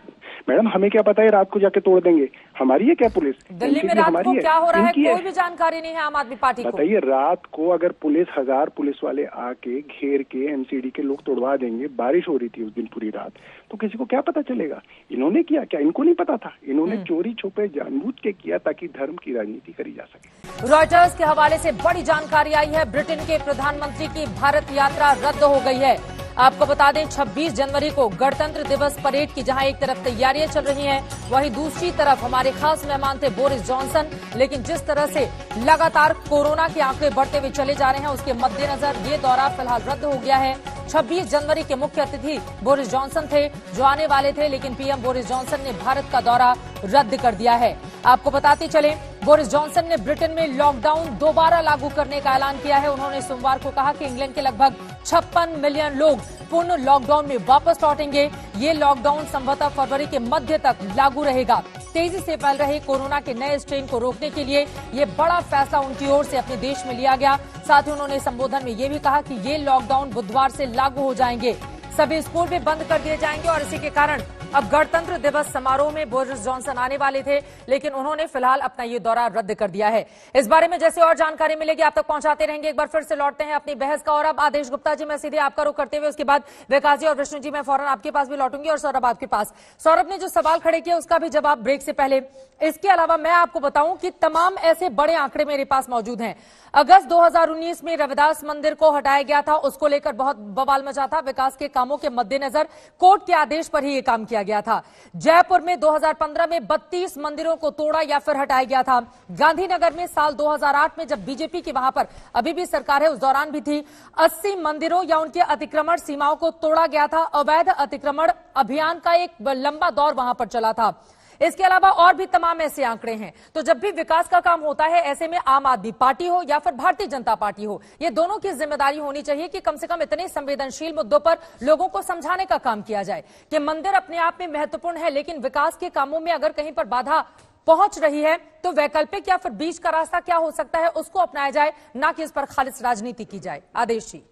मैडम हमें क्या पता है रात को जाके तोड़ देंगे, हमारी है क्या पुलिस? दिल्ली में रात को क्या हो रहा है कोई भी जानकारी नहीं है आम आदमी पार्टी को। बताइए, रात को अगर पुलिस 1000 पुलिस वाले आके घेर के एमसीडी के लोग तोड़वा देंगे, बारिश हो रही थी उस दिन पूरी रात, तो किसी को क्या पता चलेगा? इन्होंने किया क्या? इनको नहीं पता था? इन्होंने चोरी छुपे जानबूझ के किया ताकि धर्म की राजनीति करी जा सके। रॉयटर्स के हवाले से बड़ी जानकारी आई है, ब्रिटेन के प्रधानमंत्री की भारत यात्रा रद्द हो गई है। आपको बता दें 26 जनवरी को गणतंत्र दिवस परेड की जहां एक तरफ तैयारियां चल रही हैं, वहीं दूसरी तरफ हमारे खास मेहमान थे बोरिस जॉनसन। लेकिन जिस तरह से लगातार कोरोना के आंकड़े बढ़ते हुए चले जा रहे हैं, उसके मद्देनजर ये दौरा फिलहाल रद्द हो गया है। 26 जनवरी के मुख्य अतिथि बोरिस जॉनसन थे जो आने वाले थे, लेकिन पीएम बोरिस जॉनसन ने भारत का दौरा रद्द कर दिया है। आपको बताते चले, बोरिस जॉनसन ने ब्रिटेन में लॉकडाउन दोबारा लागू करने का ऐलान किया है। उन्होंने सोमवार को कहा कि इंग्लैंड के लगभग 56 मिलियन लोग पूर्ण लॉकडाउन में वापस लौटेंगे। ये लॉकडाउन संभवतः फरवरी के मध्य तक लागू रहेगा। तेजी से फैल रहे कोरोना के नए स्ट्रेन को रोकने के लिए ये बड़ा फैसला उनकी ओर से अपने देश में लिया गया। साथ ही उन्होंने संबोधन में ये भी कहा कि ये लॉकडाउन बुधवार से लागू हो जाएंगे, सभी स्कूल भी बंद कर दिए जाएंगे और इसी के कारण अब गणतंत्र दिवस समारोह में बोरिस जॉनसन आने वाले थे, लेकिन उन्होंने फिलहाल अपना ये दौरा रद्द कर दिया है। इस बारे में जैसे और जानकारी मिलेगी आप तक पहुंचाते रहेंगे। एक बार फिर से लौटते हैं अपनी बहस का और अब आदेश गुप्ता जी मैं सीधे आपका रुख करते हुए उसके बाद विकास जी और विष्णु जी मैं फौरन आपके पास भी लौटूंगी और सौरभ आपके पास। सौरभ ने जो सवाल खड़े किए उसका भी जवाब ब्रेक से पहले। इसके अलावा मैं आपको बताऊं कि तमाम ऐसे बड़े आंकड़े मेरे पास मौजूद हैं। अगस्त 2019 में रविदास मंदिर को हटाया गया था, उसको लेकर बहुत बवाल मचा था। विकास के कामों के मद्देनजर कोर्ट के आदेश पर ही यह काम किया गया था। जयपुर में 2015 में 32 मंदिरों को तोड़ा या फिर हटाया गया था। गांधीनगर में साल 2008 में जब बीजेपी की वहां पर अभी भी सरकार है उस दौरान भी थी, 80 मंदिरों या उनके अतिक्रमण सीमाओं को तोड़ा गया था। अवैध अतिक्रमण अभियान का एक लंबा दौर वहां पर चला था। इसके अलावा और भी तमाम ऐसे आंकड़े हैं। तो जब भी विकास का काम होता है ऐसे में आम आदमी पार्टी हो या फिर भारतीय जनता पार्टी हो, ये दोनों की जिम्मेदारी होनी चाहिए कि कम से कम इतने संवेदनशील मुद्दों पर लोगों को समझाने का काम किया जाए कि मंदिर अपने आप में महत्वपूर्ण है, लेकिन विकास के कामों में अगर कहीं पर बाधा पहुंच रही है तो वैकल्पिक या फिर बीच का रास्ता क्या हो सकता है उसको अपनाया जाए, ना कि इस पर खालिस राजनीति की जाए। आदेश जी।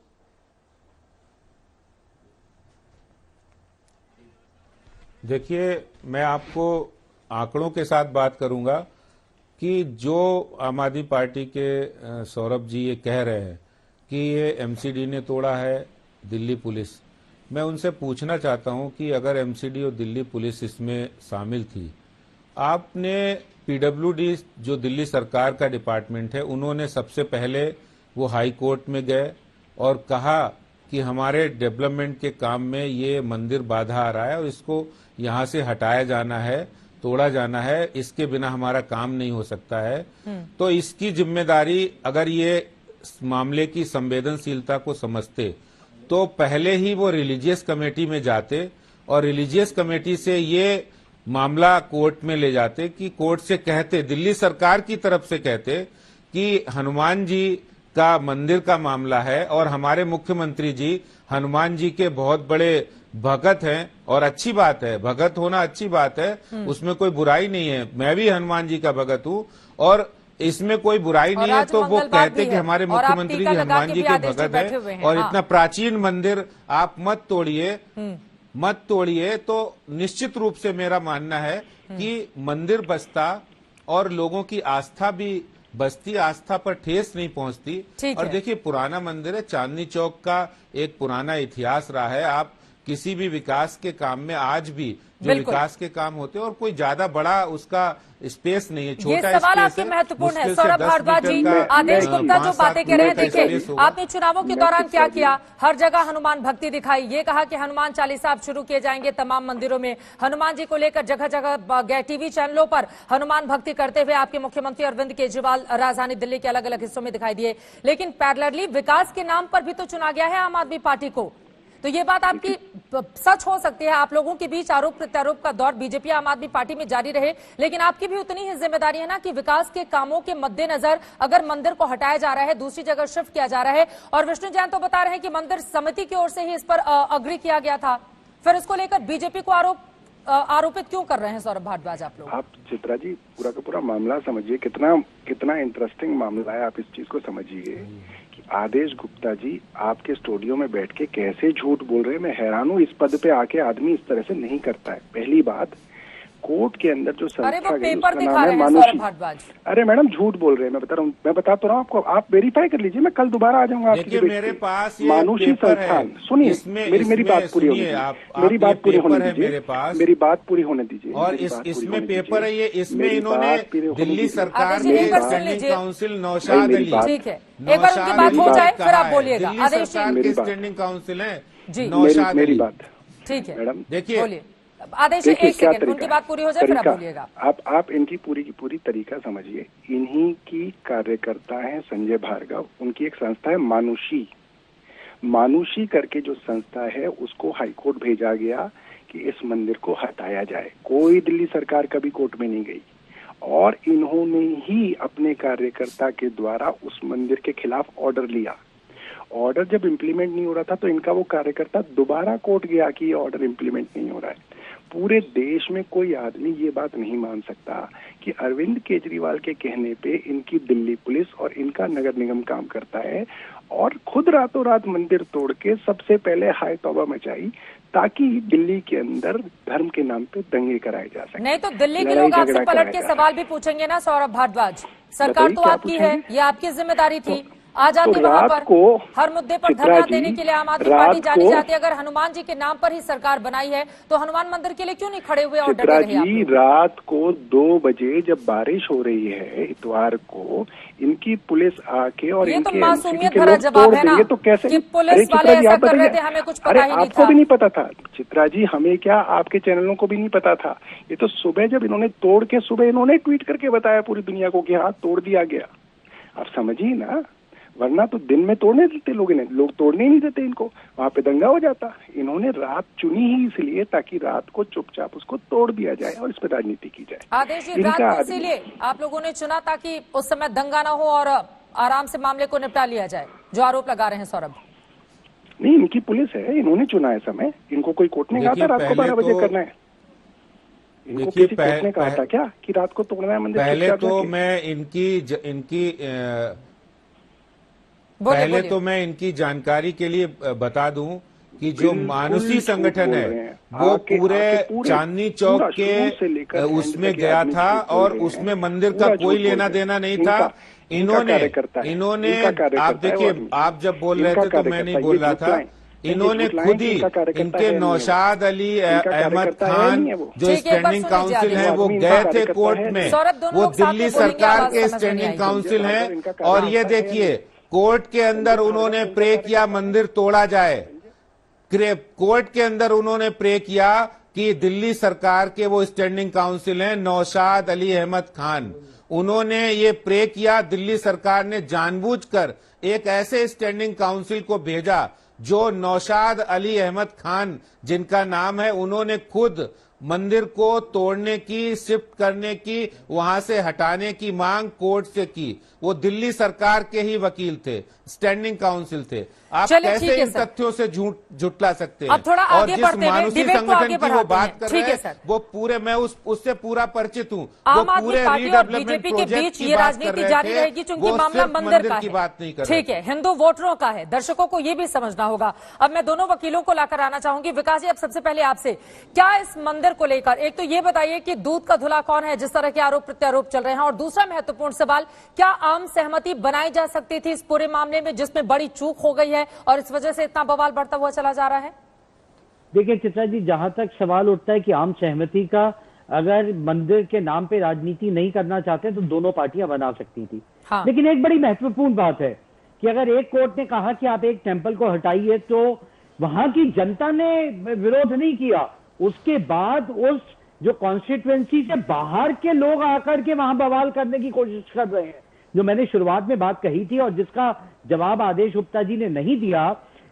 देखिए, मैं आपको आंकड़ों के साथ बात करूंगा कि जो आम आदमी पार्टी के सौरभ जी ये कह रहे हैं कि ये एमसीडी ने तोड़ा है दिल्ली पुलिस, मैं उनसे पूछना चाहता हूं कि अगर एमसीडी और दिल्ली पुलिस इसमें शामिल थी, आपने पीडब्ल्यूडी जो दिल्ली सरकार का डिपार्टमेंट है, उन्होंने सबसे पहले वो हाई कोर्ट में गए और कहा कि हमारे डेवलपमेंट के काम में ये मंदिर बाधा आ रहा है और इसको यहाँ से हटाया जाना है, तोड़ा जाना है, इसके बिना हमारा काम नहीं हो सकता है। तो इसकी जिम्मेदारी, अगर ये मामले की संवेदनशीलता को समझते तो पहले ही वो रिलीजियस कमेटी में जाते और रिलीजियस कमेटी से ये मामला कोर्ट में ले जाते कि कोर्ट से कहते, दिल्ली सरकार की तरफ से कहते कि हनुमान जी का मंदिर का मामला है और हमारे मुख्यमंत्री जी हनुमान जी के बहुत बड़े भगत हैं और अच्छी बात है, भगत होना अच्छी बात है, उसमें कोई बुराई नहीं है। मैं भी हनुमान जी का भगत हूँ और इसमें कोई बुराई नहीं है। तो वो कहते कि हमारे मुख्यमंत्री जी हनुमान जी के भगत है और इतना प्राचीन मंदिर आप मत तोड़िए। तो निश्चित रूप से मेरा मानना है कि मंदिर बचता और लोगों की आस्था भी बस्ती, आस्था पर ठेस नहीं पहुंचती। और देखिए, पुराना मंदिर है, चांदनी चौक का एक पुराना इतिहास रहा है। आप किसी भी विकास के काम में आज भी जो विकास के काम होते हैं, और कोई ज्यादा बड़ा उसका स्पेस नहीं है, छोटा ये सवाल आपके महत्वपूर्ण है। सौरभ भारद्वाज जी, आदेश गुप्ता जो बातें कह रहे हैं, देखिए आपने चुनावों के दौरान क्या किया, हर जगह हनुमान भक्ति दिखाई, ये कहा कि हनुमान चालीसा अब शुरू किए जाएंगे तमाम मंदिरों में, हनुमान जी को लेकर जगह जगह गए, टीवी चैनलों पर हनुमान भक्ति करते हुए आपके मुख्यमंत्री अरविंद केजरीवाल राजधानी दिल्ली के अलग अलग हिस्सों में दिखाई दिए। लेकिन पैरेलली विकास के नाम पर भी तो चुना गया है आम आदमी पार्टी को, तो ये बात आपकी सच हो सकती है, आप लोगों के बीच आरोप प्रत्यारोप का दौर बीजेपी आम आदमी पार्टी में जारी रहे, लेकिन आपकी भी उतनी ही जिम्मेदारी है ना कि विकास के कामों के मद्देनजर अगर मंदिर को हटाया जा रहा है, दूसरी जगह शिफ्ट किया जा रहा है, और विष्णु जैन तो बता रहे हैं कि मंदिर समिति की ओर से ही इस पर अग्री किया गया था, फिर इसको लेकर बीजेपी को आरोपित क्यों कर रहे हैं सौरभ भारद्वाज आप लोग? आप चित्रा जी पूरा का पूरा मामला समझिए, कितना इंटरेस्टिंग मामला है, आप इस चीज को समझिए कि आदेश गुप्ता जी आपके स्टूडियो में बैठ के कैसे झूठ बोल रहे हैं। मैं हैरान हूँ, इस पद पे आके आदमी इस तरह से नहीं करता है। पहली बात, कोर्ट के अंदर जो संस्था गई उसका नाम है मानुषी। अरे मैडम झूठ बोल रहे हैं, मैं बता रहा हूँ, मैं बता तो रहा हूँ आपको, आप वेरीफाई कर लीजिए, मैं कल दोबारा आ जाऊंगा आपकी डिबेट पे। मेरे पास मानुषी संस्थान, सुनिए मेरी बात पूरी होने दीजिए, मेरी बात पूरी होने दीजिए, मेरी बात पूरी होने दीजिए। और इसमें पेपर है, ये इसमें इन्होंने दिल्ली सरकार के स्टैंडिंग काउंसिल नौशाद अली, ठीक है, एक बार उनकी बात हो जाए फिर आप बोलिएगा। दिल्ली सरकार के स्टैंडिंग काउंसिल है जी, नौशाद मेरी बात ठीक है मैडम, देखिए आदेश एक सेकंड, उनकी बात पूरी हो जाए फिर आप बोलिएगा। आप इनकी पूरी की पूरी तरीका समझिए। इन्हीं की कार्यकर्ता है संजय भार्गव, उनकी एक संस्था है मानुषी करके जो संस्था है, उसको हाईकोर्ट भेजा गया कि इस मंदिर को हटाया जाए। कोई दिल्ली सरकार कभी कोर्ट में नहीं गई, और इन्होंने ही अपने कार्यकर्ता के द्वारा उस मंदिर के खिलाफ ऑर्डर लिया। ऑर्डर जब इम्प्लीमेंट नहीं हो रहा था तो इनका वो कार्यकर्ता दोबारा कोर्ट गया कि ये ऑर्डर इम्प्लीमेंट नहीं हो रहा है। पूरे देश में कोई आदमी ये बात नहीं मान सकता कि अरविंद केजरीवाल के कहने पे इनकी दिल्ली पुलिस और इनका नगर निगम काम करता है, और खुद रातों रात मंदिर तोड़ के सबसे पहले हाय तौबा मचाई ताकि दिल्ली के अंदर धर्म के नाम पे दंगे कराए जा सके। नहीं तो दिल्ली के लोग आपसे पलट के सवाल भी पूछेंगे ना सौरभ भारद्वाज, सरकार तो आपकी है, ये आपकी जिम्मेदारी थी, आ जाती वहां पर हर मुद्दे पर धरना देने के लिए आम आदमी पार्टी जानी जाती है। अगर हनुमान जी के नाम पर ही सरकार बनाई है तो हनुमान मंदिर के लिए क्यों नहीं खड़े हुए और डटे रहे आप लोग? रात को 2 बजे जब बारिश हो रही है इतवार को, इनकी पुलिस आके और ये इनके तो मासूमियत भरा जवाब है ना, तो कैसे कि पुलिस वाले ऐसा कर रहे थे, हमें कुछ पता ही नहीं था। आपको भी नहीं पता था चित्रा जी, हमें क्या, आपके चैनलों को भी नहीं पता था। ये तो सुबह जब इन्होंने तोड़ के, सुबह इन्होंने ट्वीट करके बताया पूरी दुनिया को कि हाँ तोड़ दिया गया। आप समझिए ना, वरना तो दिन में तोड़ने देते लोग तोड़ने ही नहीं देते इनको, वहां पे दंगा हो जाता। इन्होंने रात चुनी ही इसलिए ताकि रात को चुपचाप उसको तोड़ दिया जाए और इस पर राजनीति की जाए। आदेश जी, रात को इसीलिए आप लोगों ने चुना ताकि उस समय दंगा ना हो और आराम से मामले को निपटा लिया जाए, जो आरोप लगा रहे हैं सौरभ? नहीं, इनकी पुलिस है, इन्होंने चुना है समय, इनको कोई कोर्ट ने कहा था रात को 12 बजे करना है? इनको किसी कोर्ट ने कहा था क्या कि रात को तोड़ना है मंदिर? पहले तो मैं इनकी जानकारी के लिए बता दूं कि जो मानुषी संगठन है वो पूरे चांदनी चौक के उसमें गया था और उसमें मंदिर का कोई लेना देना नहीं था। इन्होंने आप देखिए, आप जब बोल रहे थे तो मैं नहीं बोल रहा था, इन्होंने खुद ही इनके नौशाद अली अहमद खान जो स्टैंडिंग काउंसिल है वो गए थे कोर्ट में, वो दिल्ली सरकार के स्टैंडिंग काउंसिल हैं, और ये देखिए कोर्ट के अंदर उन्होंने प्रे किया मंदिर तोड़ा जाए। कोर्ट के अंदर उन्होंने प्रे किया कि दिल्ली सरकार के वो स्टैंडिंग काउंसिल हैं नौशाद अली अहमद खान, उन्होंने ये प्रे किया। दिल्ली सरकार ने जानबूझकर एक ऐसे स्टैंडिंग काउंसिल को भेजा जो नौशाद अली अहमद खान जिनका नाम है, उन्होंने खुद मंदिर को तोड़ने की, शिफ्ट करने की, वहां से हटाने की मांग कोर्ट से की। वो दिल्ली सरकार के ही वकील थे, स्टैंडिंग काउंसिल थे। आप कैसे इन तथ्यों से झुटला सकते हैं? अब थोड़ा और आगे जिस बढ़ते हैं, मानुषी डिबेट को संगठन आगे की वो बात कर रहे हैं, हैं वो पूरे, मैं उससे पूरा परिचित हूँ। आम आदमी पार्टी और बीजेपी के बीच ये राजनीति जारी रहेगी क्योंकि मामला मंदिर का है, ठीक है, हिंदू वोटरों का है। दर्शकों को ये भी समझना होगा। अब मैं दोनों वकीलों को लाकर आना चाहूंगी। विकास जी, अब सबसे पहले आपसे, क्या इस मंदिर को लेकर, एक तो ये बताइए कि दूध का धुला कौन है जिस तरह के आरोप प्रत्यारोप चल रहे हैं, और दूसरा महत्वपूर्ण सवाल, क्या आम सहमति बनाई जा सकती थी इस पूरे मामले में जिसमें बड़ी चूक हो गई है और इस वजह से इतना बवाल बढ़ता हुआ चला जा रहा है? देखिए चित्रा जी, जहां तक सवाल उठता है कि आम सहमति का अगर मंदिर के नाम पे राजनीति नहीं करना चाहते तो दोनों पार्टियां बना सकती थी। हाँ। लेकिन एक बड़ी महत्वपूर्ण बात है कि अगर एक कोर्ट ने कहा कि आप एक टेंपल को हटाइए तो वहां की जनता ने विरोध नहीं किया, उसके बाद उस जो कॉन्स्टिट्यूएंसी से बाहर के लोग आकर के वहां बवाल करने की कोशिश कर रहे हैं। जो मैंने शुरुआत में बात कही थी और जिसका जवाब आदेश गुप्ता जी ने नहीं दिया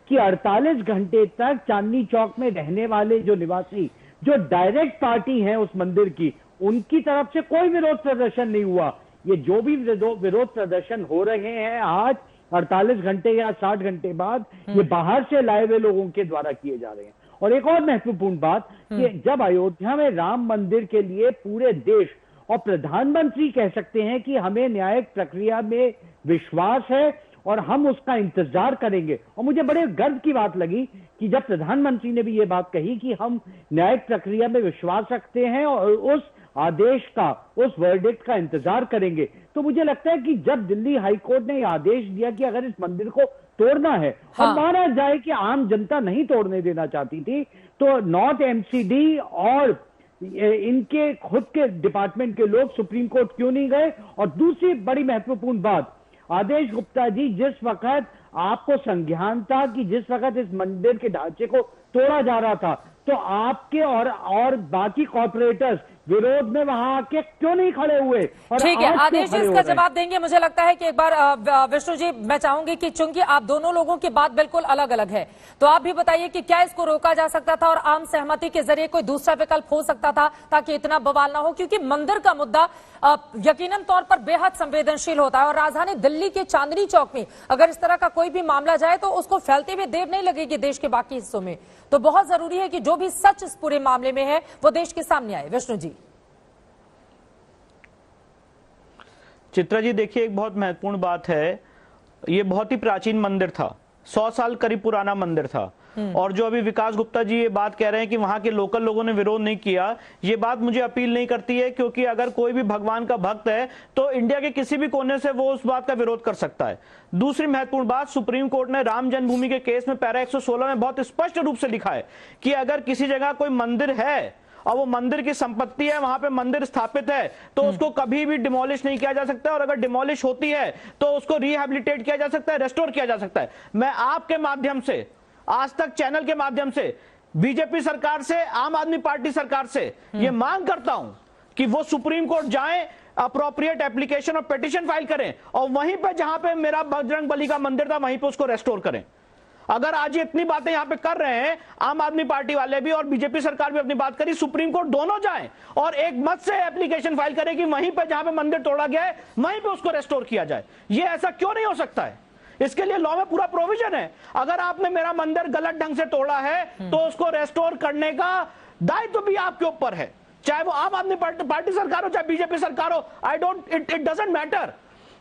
कि 48 घंटे तक चांदनी चौक में रहने वाले जो निवासी जो डायरेक्ट पार्टी हैं उस मंदिर की, उनकी तरफ से कोई विरोध प्रदर्शन नहीं हुआ। ये जो भी विरोध प्रदर्शन हो रहे हैं आज 48 घंटे या 60 घंटे बाद, ये बाहर से लाए हुए लोगों के द्वारा किए जा रहे हैं। और एक और महत्वपूर्ण बात कि जब अयोध्या में राम मंदिर के लिए पूरे देश और प्रधानमंत्री कह सकते हैं कि हमें न्यायिक प्रक्रिया में विश्वास है और हम उसका इंतजार करेंगे, और मुझे बड़े गर्व की बात लगी कि जब प्रधानमंत्री ने भी ये बात कही कि हम न्यायिक प्रक्रिया में विश्वास रखते हैं और उस आदेश का, उस वर्डिक्ट का इंतजार करेंगे, तो मुझे लगता है कि जब दिल्ली हाईकोर्ट ने यह आदेश दिया कि अगर इस मंदिर को तोड़ना है और माना जाए कि आम जनता नहीं तोड़ने देना चाहती थी, तो नॉर्थ एमसीडी और इनके खुद के डिपार्टमेंट के लोग सुप्रीम कोर्ट क्यों नहीं गए। और दूसरी बड़ी महत्वपूर्ण बात, आदेश गुप्ता जी, जिस वक्त आपको संज्ञान था कि जिस वक्त इस मंदिर के ढांचे को तोड़ा जा रहा था, तो आपके और बाकी कॉर्पोरेटर्स विरोध में वहां आके क्यों नहीं खड़े हुए? और ठीक है, आदेश जी इसका जवाब देंगे। मुझे लगता है कि एक बार विष्णु जी, मैं चाहूंगी कि चूंकि आप दोनों लोगों की बात बिल्कुल अलग अलग है, तो आप भी बताइए कि क्या इसको रोका जा सकता था और आम सहमति के जरिए कोई दूसरा विकल्प हो सकता था ताकि इतना बवाल ना हो, क्योंकि मंदिर का मुद्दा यकीनन तौर पर बेहद संवेदनशील होता है और राजधानी दिल्ली के चांदनी चौक में अगर इस तरह का कोई भी मामला जाए तो उसको फैलते हुए देर नहीं लगेगी देश के बाकी हिस्सों में। तो बहुत जरूरी है कि जो भी सच इस पूरे मामले में है वो देश के सामने आए। विष्णु जी। चित्रा जी, देखिए एक बहुत महत्वपूर्ण बात है, ये बहुत ही प्राचीन मंदिर था, 100 साल करीब पुराना मंदिर था। और जो अभी विकास गुप्ता जी ये बात कह रहे हैं कि वहां के लोकल लोगों ने विरोध नहीं किया, ये बात मुझे अपील नहीं करती है, क्योंकि अगर कोई भी भगवान का भक्त है तो इंडिया के किसी भी कोने से वो उस बात का विरोध कर सकता है। दूसरी महत्वपूर्ण बात, सुप्रीम कोर्ट ने राम जन्मभूमि के केस में पैरा 116 में बहुत स्पष्ट रूप से लिखा है कि अगर किसी जगह कोई मंदिर है और वो मंदिर की संपत्ति है, वहां पे मंदिर स्थापित है, तो उसको कभी भी डिमोलिश नहीं किया जा सकता, और अगर डिमोलिश होती है तो उसको रिहैबिलिटेट किया जा सकता है, रेस्टोर किया जा सकता है। मैं आपके माध्यम से, आज तक चैनल के माध्यम से बीजेपी सरकार से, आम आदमी पार्टी सरकार से ये मांग करता हूं कि वो सुप्रीम कोर्ट जाएं, अप्रोप्रिएट एप्लीकेशन और पिटीशन फाइल करें और वहीं पे जहां पे मेरा बजरंग बली का मंदिर था वहीं पे उसको रेस्टोर करें। अगर आज ये इतनी बातें यहां पे कर रहे हैं, आम आदमी पार्टी वाले भी और बीजेपी सरकार भी अपनी बात करी, सुप्रीम कोर्ट दोनों जाएं और एक मत से एप्लीकेशन फाइल करें कि वहीं पे जहां पे मंदिर तोड़ा गया है वहीं पे उसको रेस्टोर किया जाए। ये ऐसा क्यों नहीं हो सकता है? इसके लिए लॉ में पूरा प्रोविजन है। अगर आपने मेरा मंदिर गलत ढंग से तोड़ा है तो उसको रेस्टोर करने का दायित्व भी आपके ऊपर है, चाहे वो आम आदमी पार्टी सरकार हो चाहे बीजेपी सरकार हो। It doesn't matter.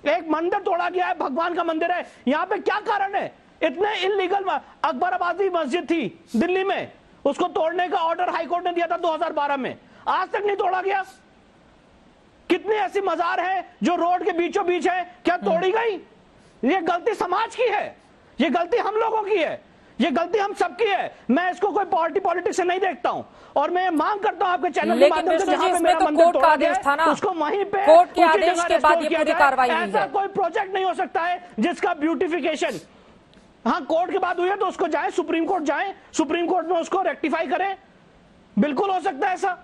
एक मंदिर तोड़ा गया है, भगवान का मंदिर है, यहां पे क्या कारण है? इतने इलीगल अकबराबादी मस्जिद थी दिल्ली में, उसको तोड़ने का ऑर्डर हाईकोर्ट ने दिया था 2012 में, आज तक नहीं तोड़ा गया। कितनी ऐसी मजार है जो रोड के बीचों बीच है, क्या तोड़ी गई? ये गलती समाज की है, ये गलती हम लोगों की है, ये गलती हम सबकी है। मैं इसको कोई पार्टी पॉलिटिक्स से नहीं देखता हूं और मैं मांग करता हूं आपके चैनल के माध्यम से, जहां पे मेरा मंदिर तोड़ा गया है उसको वहीं पे कोर्ट के आदेश के बाद ये पूरी कार्रवाई हुई है। ऐसा कोई प्रोजेक्ट नहीं हो सकता है जिसका ब्यूटिफिकेशन, हाँ कोर्ट के बाद हुई है तो उसको जाए, सुप्रीम कोर्ट जाए, सुप्रीम कोर्ट में उसको रेक्टिफाई करें। बिल्कुल हो सकता है ऐसा,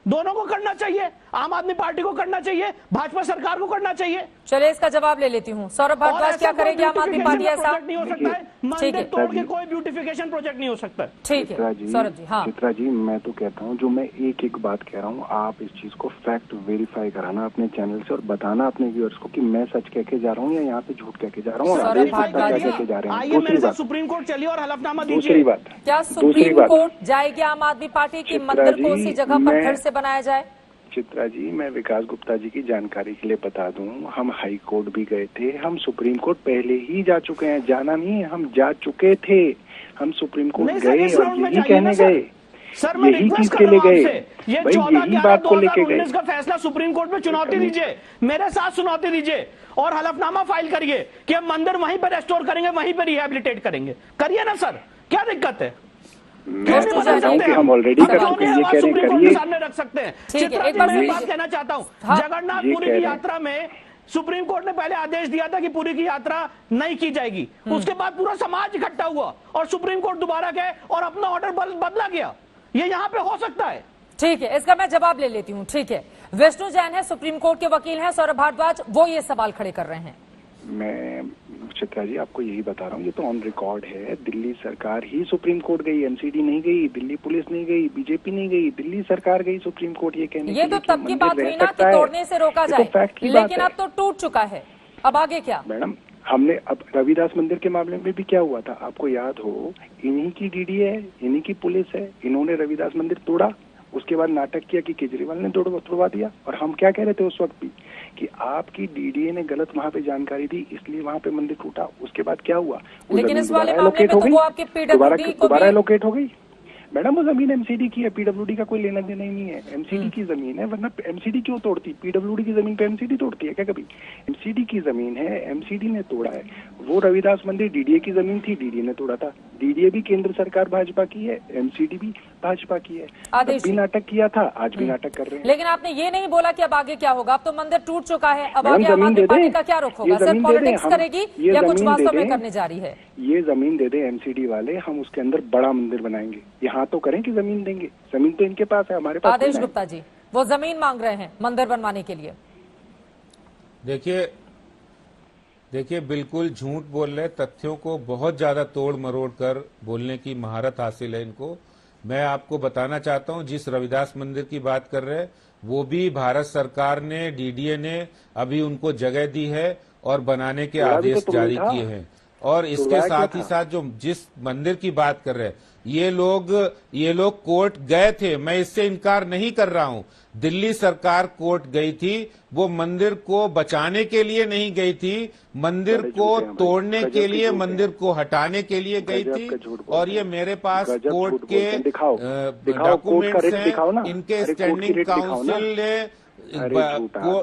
दोनों को करना चाहिए, आम आदमी पार्टी को करना चाहिए, भाजपा सरकार को करना चाहिए। चलिए इसका जवाब ले लेती हूँ। सौरभ भारद्वाज, क्या करेगी आम आदमी पार्टी? ऐसा नहीं हो सकता है, मंदिर तोड़ के कोई ब्यूटिफिकेशन प्रोजेक्ट नहीं हो सकता। ठीक है सौरभ जी। हाँ चित्रा जी, मैं तो कहता हूँ जो मैं एक एक बात कह रहा हूँ, आप इस चीज को फैक्ट वेरीफाई कराना अपने चैनल से और बताना अपने व्यूअर्स को कि मैं सच कह के जा रहा हूँ या यहाँ पे झूठ कह के जा रहा हूँ, सौरभ भारद्वाज कह के जा रहे हैं। आइए मेरे साथ सुप्रीम कोर्ट चलिए और हलफनामा दीजिए। दूसरी बात, क्या सुप्रीम कोर्ट जाएगी आम आदमी पार्टी की मंदिर को उसी जगह पर फिर से बनाया जाए? चित्रा जी, मैं विकास गुप्ता जी की जानकारी के लिए बता दूं, हम हाई कोर्ट भी गए थे, हम सुप्रीम कोर्ट पहले ही जा चुके हैं, जाना नहीं, हम जा चुके थे, हम सुप्रीम कोर्ट गए और यही कहने गए, यही चीज के लिए गए, भाई यही बात को लेके गए। का फैसला सुप्रीम कोर्ट में चुनौती दीजिए, मेरे साथ चुनौती दीजिए और हलफनामा फाइल करिए कि हम मंदिर वहीं पर रेस्टोर करेंगे, वहीं पर रिहैबिलिटेट करेंगे। करिए ना सर, क्या दिक्कत है? मैं समझता हूँ कि हम ऑलरेडी कर चुके हैं, ये कह रहे हैं करिए। सामने रख सकते हैं। ठीक है, एक बात कहना चाहता हूँ, जगन्नाथपुरी की यात्रा में सुप्रीम कोर्ट ने पहले आदेश दिया था कि पूरी की यात्रा नहीं की जाएगी, उसके बाद पूरा समाज इकट्ठा हुआ और सुप्रीम कोर्ट दोबारा गए और अपना ऑर्डर बदला गया। ये यहाँ पे हो सकता है। ठीक है, इसका मैं जवाब ले लेती हूँ। ठीक है, विष्णु जैन है, सुप्रीम कोर्ट के वकील हैं, सौरभ भारद्वाज वो ये सवाल खड़े कर रहे हैं। मैं चित्रा जी आपको यही बता रहा हूँ, ये तो ऑन रिकॉर्ड है। दिल्ली सरकार ही सुप्रीम कोर्ट गई, एमसीडी नहीं गई, दिल्ली पुलिस नहीं गई, बीजेपी नहीं गई, दिल्ली सरकार गई सुप्रीम कोर्ट। ये कहने ये तो तब की बात हुई ना कि तोड़ने से रोका जाए, लेकिन अब तो टूट चुका है, अब आगे क्या? मैडम हमने अब रविदास मंदिर के मामले में भी क्या हुआ था आपको याद हो, इन्हीं की डीडीए है, इन्हीं की पुलिस है, इन्होंने रविदास मंदिर तोड़ा, उसके बाद नाटक किया कि केजरीवाल ने तोड़वा दिया। और हम क्या कह रहे थे उस वक्त भी कि आपकी डीडीए ने गलत वहां पे जानकारी दी, इसलिए वहां पे मंदिर टूटा। उसके बाद क्या हुआ, लेकिन इस वाले मामले में तो वो आपके पीडब्ल्यूडी को दोबारा एलोकेट हो गई। मैडम वो जमीन एमसीडी की है, पीडब्ल्यूडी का कोई लेना देना ही नहीं है। एमसीडी की जमीन है, वरना एमसीडी क्यों तोड़ती? पीडब्ल्यूडी की जमीन पे एमसीडी तोड़ती है क्या कभी? एमसीडी की जमीन है, एमसीडी ने तोड़ा है। वो रविदास मंदिर डीडीए की जमीन थी, डीडीए ने तोड़ा था। डीडीए भी केंद्र सरकार भाजपा की है, एमसीडी भी भाजपा की है। तब भी नाटक किया था, आज भी नाटक कर रहे हैं। लेकिन आपने ये नहीं बोला कि अब आगे क्या होगा, अब तो मंदिर टूट चुका है, अब आगे आम आदमी पार्टी का क्या रुख होगा? सिर्फ पॉलिटिक्स करेगी या कुछ वास्तव में करने जा रही है? ये जमीन दे दे एमसीडी वाले, हम उसके अंदर बड़ा मंदिर बनाएंगे। यहाँ तो करें कि जमीन देंगे, जमीन तो इनके पास है, हमारे पास। आदेश गुप्ता जी वो जमीन मांग रहे हैं मंदिर बनवाने के लिए। देखिए बिल्कुल झूठ बोल रहे, तथ्यों को बहुत ज्यादा तोड़ मरोड़ कर बोलने की महारत हासिल है इनको। मैं आपको बताना चाहता हूं, जिस रविदास मंदिर की बात कर रहे हैं वो भी भारत सरकार ने, डीडीए ने अभी उनको जगह दी है और बनाने के आदेश जारी किए हैं। और इसके साथ ही साथ जो जिस मंदिर की बात कर रहे हैं ये लोग कोर्ट गए थे, मैं इससे इनकार नहीं कर रहा हूं। दिल्ली सरकार कोर्ट गई थी, वो मंदिर को बचाने के लिए नहीं गई थी, मंदिर को तोड़ने के लिए, मंदिर को हटाने के लिए गई थी। और ये मेरे पास कोर्ट के डॉक्यूमेंट्स हैं, इनके स्टैंडिंग काउंसिल ने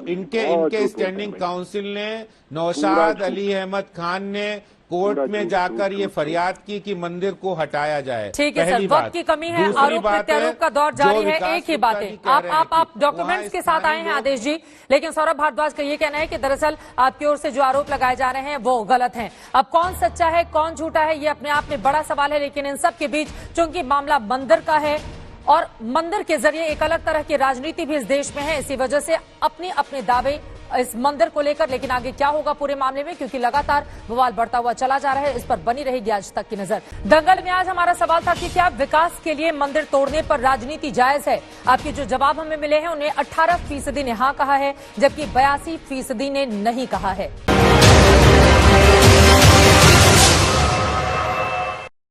इनके स्टैंडिंग काउंसिल ने, नौशाद अली अहमद खान ने कोर्ट में जाकर ये फरियाद की कि मंदिर को हटाया जाए। ठीक है सर, वक्त की कमी है, आरोप प्रत्यारोप का दौर जारी है। एक ही बात है, आप डॉक्यूमेंट्स के साथ आए हैं आदेश जी, लेकिन सौरभ भारद्वाज का ये कहना है कि दरअसल आपकी ओर से जो आरोप लगाए जा रहे हैं वो गलत हैं। अब कौन सच्चा है कौन झूठा है ये अपने आप में बड़ा सवाल है, लेकिन इन सब के बीच चूंकि मामला मंदिर का है और मंदिर के जरिए एक अलग तरह की राजनीति भी इस देश में है, इसी वजह से अपने दावे इस मंदिर को लेकर। लेकिन आगे क्या होगा पूरे मामले में, क्योंकि लगातार बवाल बढ़ता हुआ चला जा रहा है, इस पर बनी रहेगी आज तक की नजर। दंगल में आज हमारा सवाल था कि क्या विकास के लिए मंदिर तोड़ने पर राजनीति जायज है? आपके जो जवाब हमें मिले हैं उन्हें 18% ने हाँ कहा है, जबकि 82% ने नहीं कहा है।